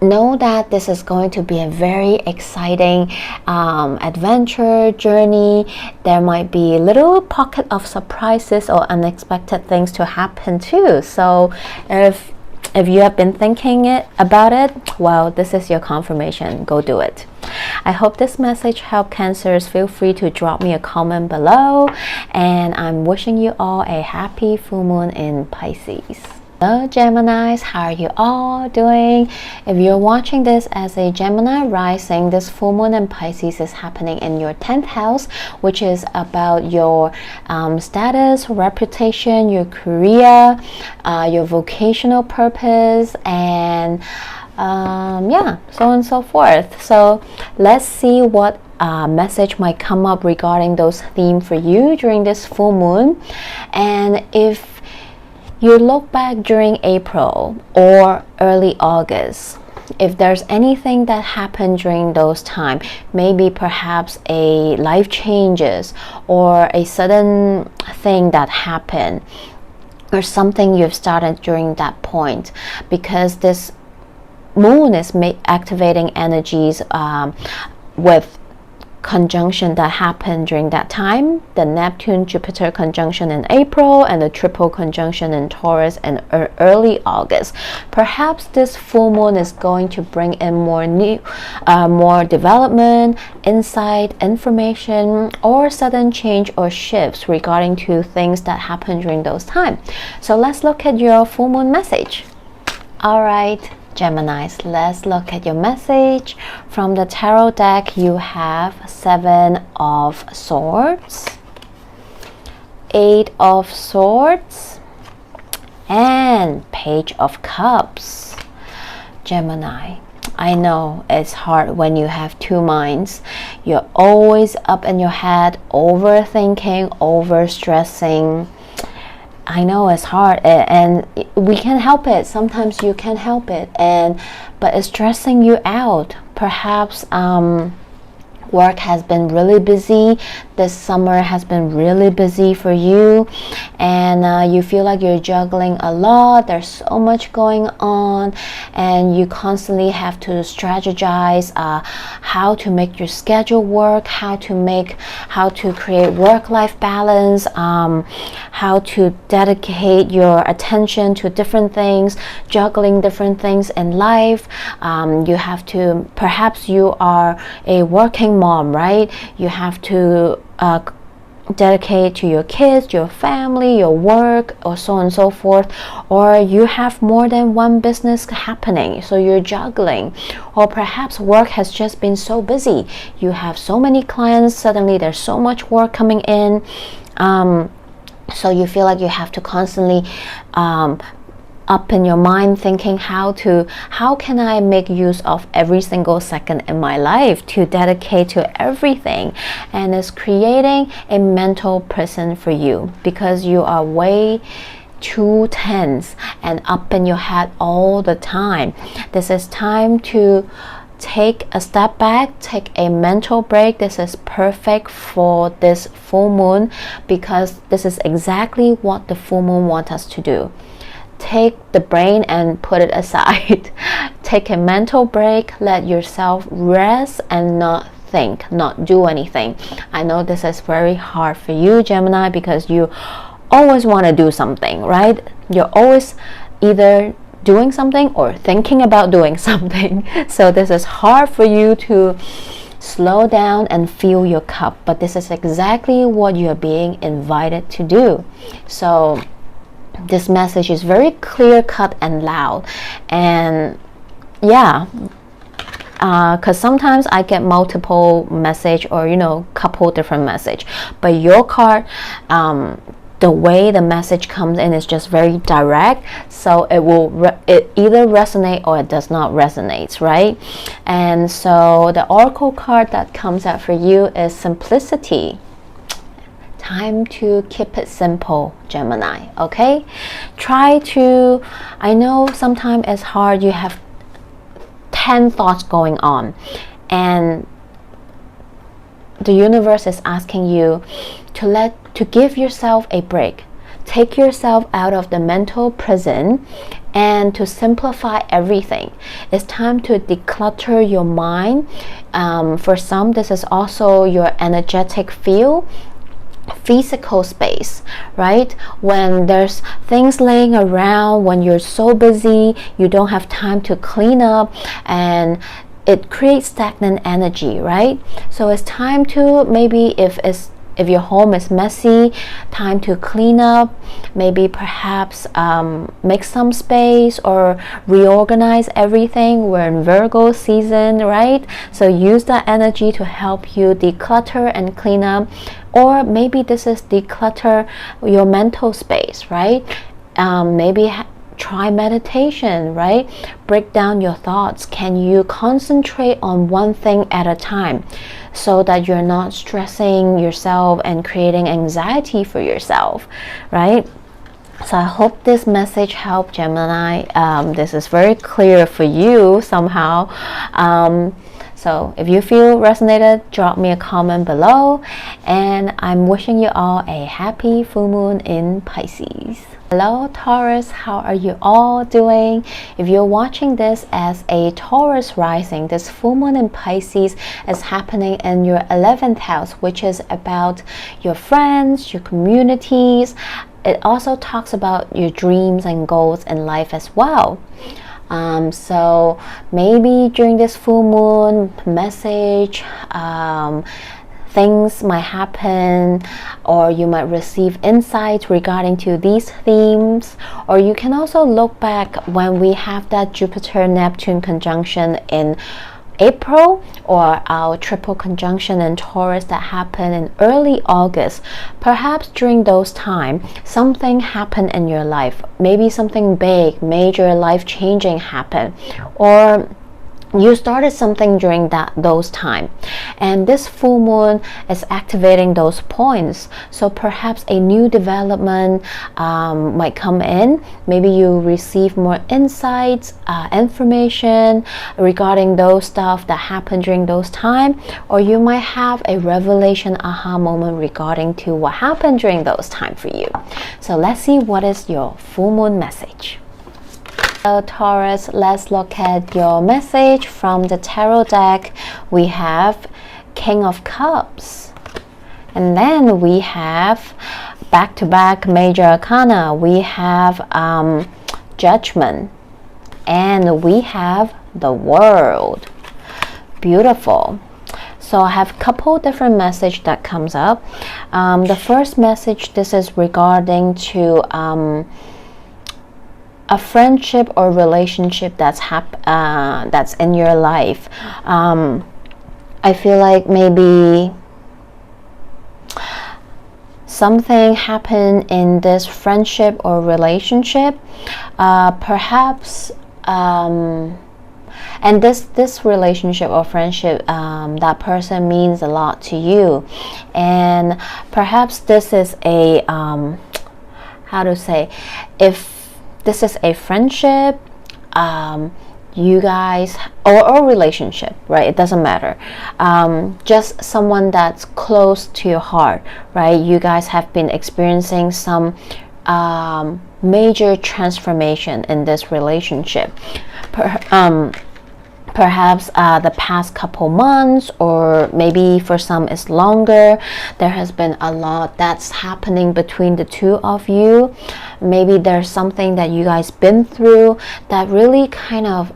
know that this is going to be a very exciting adventure journey. There might be a little pocket of surprises or unexpected things to happen too. So if you have been thinking about it, well, this is your confirmation. Go do it. I hope this message helped Cancers. Feel free to drop me a comment below, and I'm wishing you all a happy full moon in Pisces. Hello Geminis, how are you all doing? If you're watching this as a Gemini rising, this full moon in Pisces is happening in your 10th house, which is about your status, reputation, your career, your vocational purpose, and yeah, so on and so forth. So let's see what message might come up regarding those themes for you during this full moon. And if you look back during April or early August, if there's anything that happened during those time, maybe perhaps a life changes or a sudden thing that happened or something you've started during that point, because this moon is activating energies with conjunction that happened during that time, the Neptune-Jupiter conjunction in April and the triple conjunction in Taurus in early August. Perhaps this full moon is going to bring in more development, insight, information, or sudden change or shifts regarding to things that happened during those times. So let's look at your full moon message. All right, Geminis, let's look at your message. From the tarot deck, you have 7 of Swords, 8 of Swords, and Page of Cups. Gemini, I know it's hard when you have 2 minds. You're always up in your head, overthinking, overstressing. I know it's hard, and we can help it. Sometimes you can help it, but it's stressing you out. Perhaps work has been really busy. This summer has been really busy for you, and you feel like you're juggling a lot. There's so much going on, and you constantly have to strategize how to make your schedule work, how to create work-life balance, how to dedicate your attention to different things, juggling different things in life. You have to, perhaps you are a working mom, right? You have to dedicate to your kids, your family, your work, or so on and so forth. Or you have more than one business happening, so you're juggling. Or perhaps work has just been so busy. You have so many clients, suddenly there's so much work coming in. So you feel like you have to constantly up in your mind thinking how can I make use of every single second in my life to dedicate to everything, and it's creating a mental prison for you because you are way too tense and up in your head all the time. This is time to take a step back, take a mental break. This is perfect for this full moon because this is exactly what the full moon wants us to do. Take the brain and put it aside. Take a mental break, let yourself rest and not think, not do anything. I know this is very hard for you, Gemini, because you always want to do something, right? You're always either doing something or thinking about doing something. So this is hard for you to slow down and fill your cup, but this is exactly what you're being invited to do. So this message is very clear cut and loud, and yeah, because sometimes I get multiple message or couple different message, but your card, the way the message comes in is just very direct, so it either resonate or it does not resonate, right? And so the oracle card that comes out for you is simplicity. Time to keep it simple, Gemini, okay? I know sometimes it's hard, you have 10 thoughts going on, and the universe is asking you to give yourself a break. Take yourself out of the mental prison and to simplify everything. It's time to declutter your mind. For some, this is also your energetic field, physical space, right? When there's things laying around, when you're so busy, you don't have time to clean up, and it creates stagnant energy, right? So it's time to, maybe if your home is messy, time to clean up, maybe perhaps make some space or reorganize everything. We're in Virgo season, right? So use that energy to help you declutter and clean up. Or maybe this is declutter your mental space, right? Maybe try meditation, right? Break down your thoughts. Can you concentrate on one thing at a time so that you're not stressing yourself and creating anxiety for yourself, right? So I hope this message helped, Gemini. This is very clear for you somehow. So if you feel resonated, drop me a comment below, and I'm wishing you all a happy full moon in Pisces. Hello Taurus, how are you all doing? If you're watching this as a Taurus rising, this full moon in Pisces is happening in your 11th house, which is about your friends, your communities. It also talks about your dreams and goals in life as well. So maybe during this full moon message, things might happen, or you might receive insights regarding to these themes. Or you can also look back when we have that Jupiter-Neptune conjunction in April, or our triple conjunction in Taurus that happened in early August. Perhaps during those times, something happened in your life. Maybe something big, major, life-changing happened, or you started something during those times, and this full moon is activating those points. So perhaps a new development might come in. Maybe you receive more insights, information regarding those stuff that happened during those times, or you might have a revelation aha moment regarding to what happened during those times for you. So let's see what is your full moon message. So Taurus, let's look at your message from the tarot deck. We have King of Cups, and then we have back-to-back major arcana. We have Judgment, and we have the World. Beautiful. So I have a couple different message that comes up. The first message, this is regarding to a friendship or relationship that's in your life. I feel like maybe something happened in this friendship or relationship, perhaps and this relationship or friendship, that person means a lot to you, and perhaps this is a how to say, if this is a friendship, you guys, or relationship, right? It doesn't matter. Just someone that's close to your heart, right? You guys have been experiencing some major transformation in this relationship. Perhaps the past couple months, or maybe for some it's longer. There has been a lot that's happening between the two of you. Maybe there's something that you guys been through that really kind of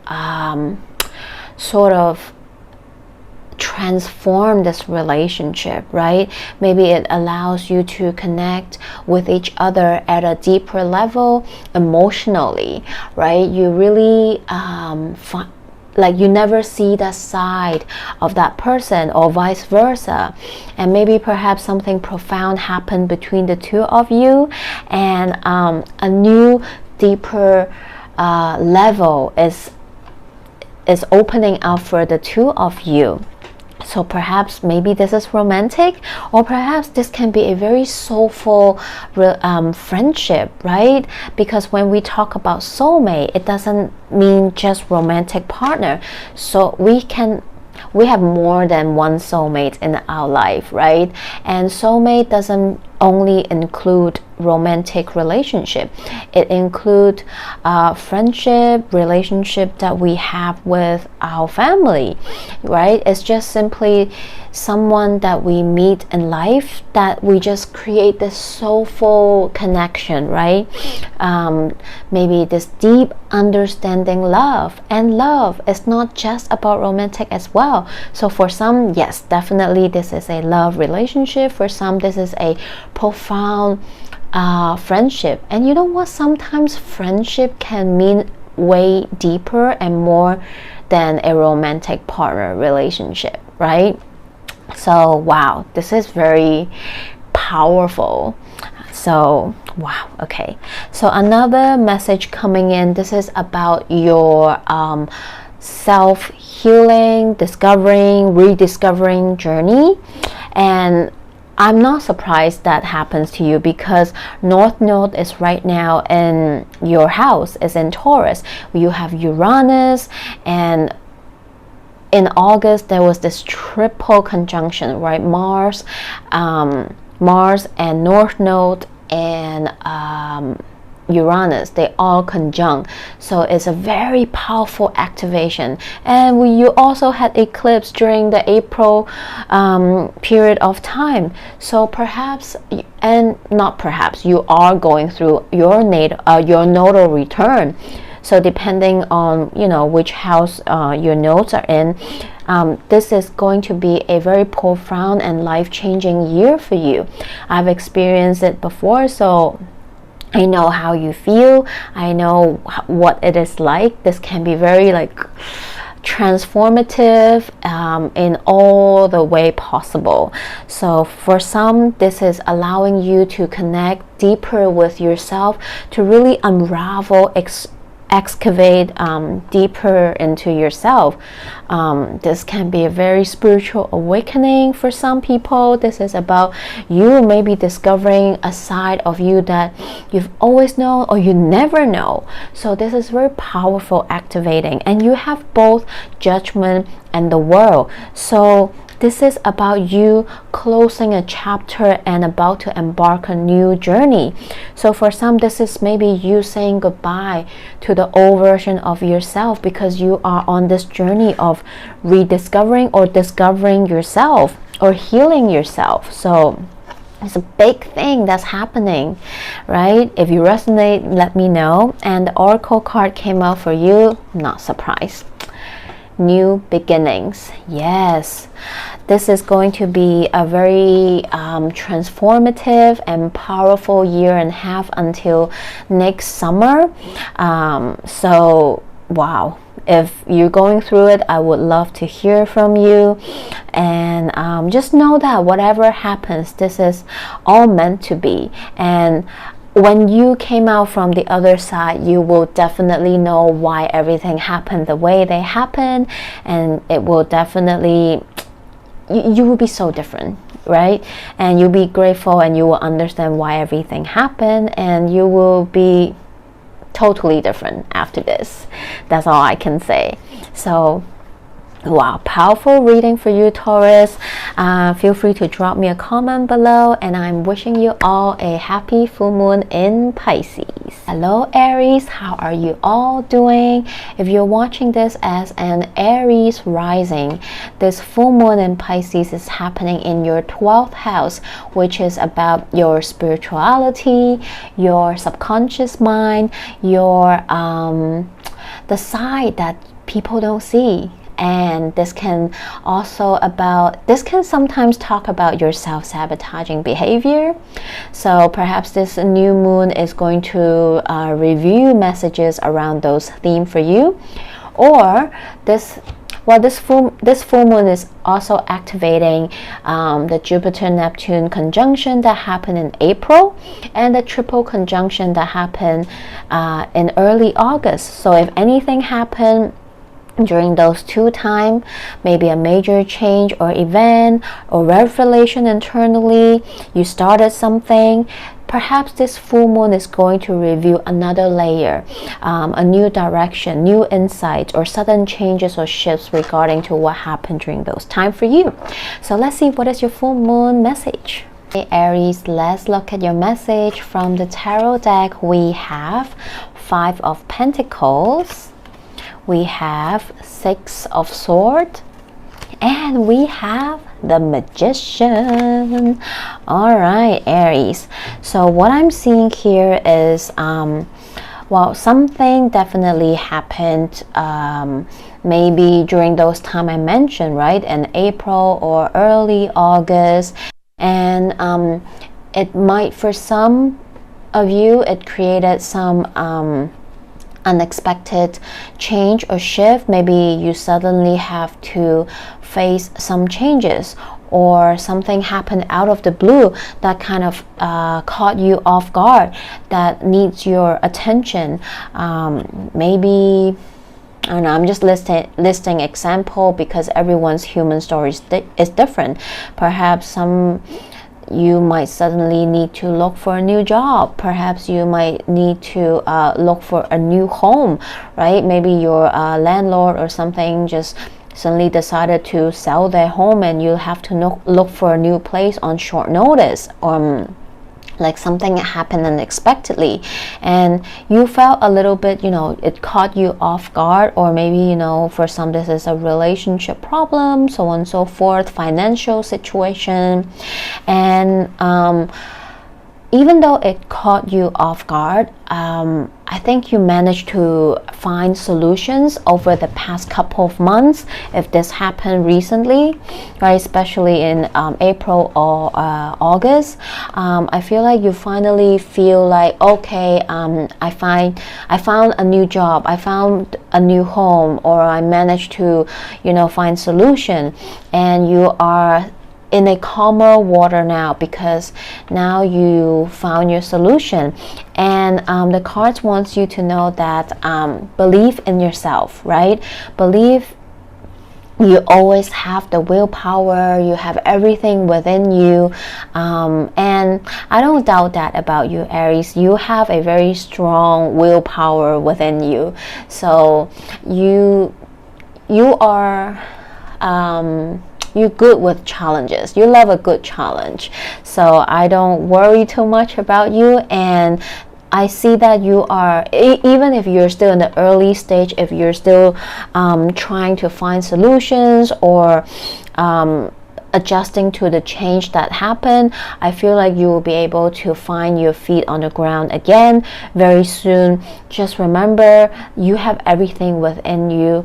sort of transform this relationship, right? Maybe it allows you to connect with each other at a deeper level emotionally, right? You really like you never see that side of that person, or vice versa, and maybe perhaps something profound happened between the two of you, and a new deeper level is opening up for the two of you. So perhaps maybe this is romantic, or perhaps this can be a very soulful friendship, right? Because when we talk about soulmate, it doesn't mean just romantic partner. So we have more than one soulmate in our life, right? And soulmate doesn't only include romantic relationship. It includes friendship, relationship that we have with our family, right? It's just simply someone that we meet in life that we just create this soulful connection, right? Maybe this deep understanding love, and love is not just about romantic as well. So for some, yes, definitely this is a love relationship. For some, this is a profound friendship. And you know what, sometimes friendship can mean way deeper and more than a romantic partner relationship, right? So wow, this is very powerful. So wow, okay, so another message coming in, this is about your self-healing, discovering, rediscovering journey. And I'm not surprised that happens to you, because North Node is right now in your house, is in Taurus. You have Uranus, and in August there was this triple conjunction, right? Mars and North Node and Uranus, they all conjunct. So it's a very powerful activation. And you also had eclipse during the April period of time. So perhaps, and not perhaps, you are going through your nodal return. So depending on, you know, which house your nodes are in, this is going to be a very profound and life-changing year for you. I've experienced it before, so I know how you feel. I know what it is like. This can be very like transformative in all the way possible. So for some, this is allowing you to connect deeper with yourself, to really unravel, excavate deeper into yourself. This can be a very spiritual awakening for some people. This is about you maybe discovering a side of you that you've always known or you never know. So this is very powerful, activating, and you have both Judgment and the World. So this is about you closing a chapter and about to embark a new journey. So for some, this is maybe you saying goodbye to the old version of yourself, because you are on this journey of rediscovering or discovering yourself or healing yourself. So it's a big thing that's happening, right? If you resonate, let me know. And the Oracle card came out for you, not surprised. New beginnings. Yes, this is going to be a very transformative and powerful year and a half until next summer. So wow, if you're going through it, I would love to hear from you. And just know that whatever happens, this is all meant to be. And when you came out from the other side, you will definitely know why everything happened the way they happened, and it will definitely, you will be so different, right? And you'll be grateful, and you will understand why everything happened, and you will be totally different after this. That's all I can say. So wow, powerful reading for you, Taurus. Feel free to drop me a comment below, and I'm wishing you all a happy full moon in Pisces. Hello Aries, how are you all doing? If you're watching this as an Aries rising, this full moon in Pisces is happening in your 12th house, which is about your spirituality, your subconscious mind, your the side that people don't see. And this can sometimes talk about your self-sabotaging behavior. So perhaps this new moon is going to review messages around those themes for you. Or this full moon is also activating the Jupiter-Neptune conjunction that happened in April, and the triple conjunction that happened in early August. So if anything happened during those two times, maybe a major change or event or revelation internally, you started something, perhaps this full moon is going to reveal another layer, a new direction, new insights, or sudden changes or shifts regarding to what happened during those times for you. So let's see, what is your full moon message? Okay, Aries, let's look at your message from the tarot deck. We have 5 of Pentacles, we have 6 of Swords, and we have the Magician. All right, Aries. So what I'm seeing here is, well, something definitely happened, maybe during those time I mentioned, right, in April or early August, and it might, for some of you, it created some unexpected change or shift. Maybe you suddenly have to face some changes, or something happened out of the blue that kind of caught you off guard, that needs your attention. Maybe, I don't know, I'm just listing example because everyone's human story is different. Perhaps you might suddenly need to look for a new job. Perhaps you might need to look for a new home, right? Maybe your landlord or something just suddenly decided to sell their home, and you'll have to look for a new place on short notice. Like something happened unexpectedly, and you felt a little bit, it caught you off guard. Or maybe, for some, this is a relationship problem, so on and so forth, financial situation. And even though it caught you off guard, I think you managed to find solutions over the past couple of months. If this happened recently, right, especially in April or August, I feel like you finally feel like, okay, I found a new job, I found a new home, or I managed to, find solution, and you are in a calmer water now, because now you found your solution. And the cards wants you to know that believe in yourself, right? Believe you always have the willpower, you have everything within you, and I don't doubt that about you, Aries. You have a very strong willpower within you. So you are you're good with challenges. You love a good challenge. So I don't worry too much about you. And I see that you are, even if you're still in the early stage, if you're still trying to find solutions, or adjusting to the change that happened, I feel like you will be able to find your feet on the ground again very soon. Just remember, you have everything within you.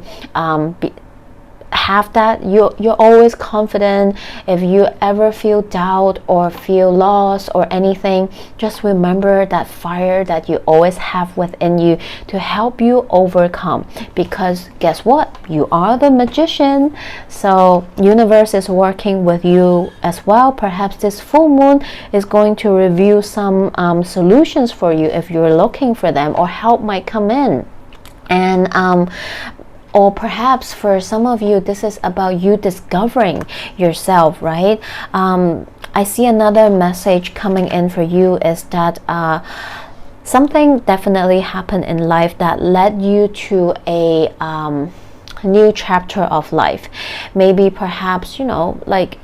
have that, you're always confident. If you ever feel doubt or feel lost or anything, just remember that fire that you always have within you to help you overcome, because guess what, you are the magician. So universe is working with you as well. Perhaps this full moon is going to reveal some solutions for you if you're looking for them, or help might come in. And or perhaps for some of you, this is about you discovering yourself, right? I see another message coming in for you is that something definitely happened in life that led you to a new chapter of life. Maybe perhaps, you know, like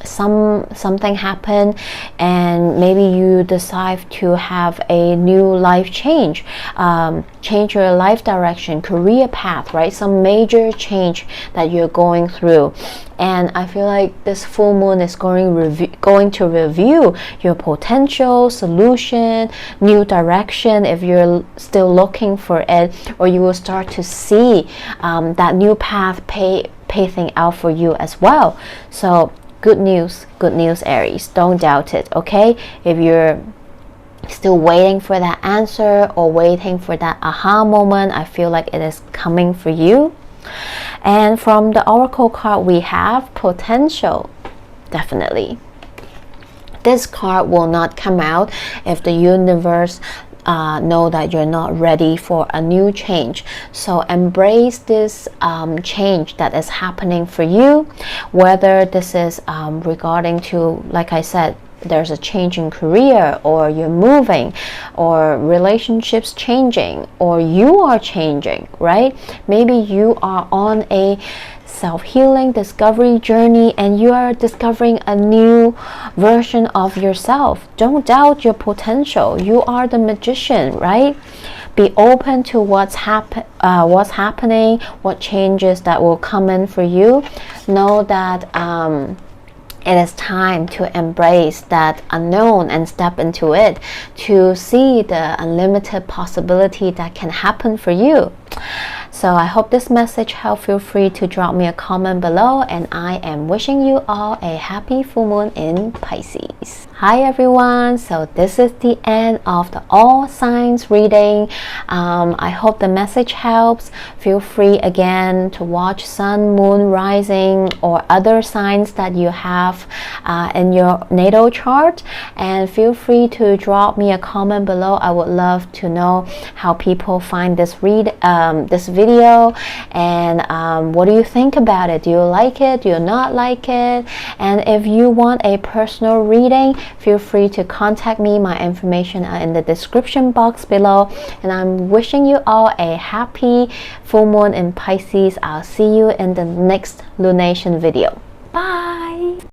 something happened and maybe you decide to have a new life change, change your life direction, career path, right? Some major change that you're going through. And I feel like this full moon is going to review your potential, solution, new direction if you're still looking for it, or you will start to see that new path pacing out for you as well. So good news, Aries. Don't doubt it, okay? If you're still waiting for that answer or waiting for that aha moment, I feel like it is coming for you. And from the oracle card, we have potential. Definitely. This card will not come out if the universe know that you're not ready for a new change. So embrace this change that is happening for you, whether this is regarding to, like I said, there's a change in career, or you're moving, or relationships changing, or you are changing, right? Maybe you are on a self-healing discovery journey and you are discovering a new version of yourself. Don't doubt your potential. You are the magician, right? Be open to what's happening, what changes that will come in for you. Know that it is time to embrace that unknown and step into it to see the unlimited possibility that can happen for you. So I hope this message helped. Feel free to drop me a comment below, and I am wishing you all a happy full moon in Pisces. Hi everyone, so this is the end of the all signs reading. I hope the message helps. Feel free again to watch sun, moon, rising, or other signs that you have in your natal chart, and feel free to drop me a comment below. I would love to know how people find this video, and what do you think about it? Do you like it? Do you not like it? And if you want a personal reading, feel free to contact me. My information are in the description box below, and I'm wishing you all a happy full moon in Pisces. I'll see you in the next lunation video. Bye.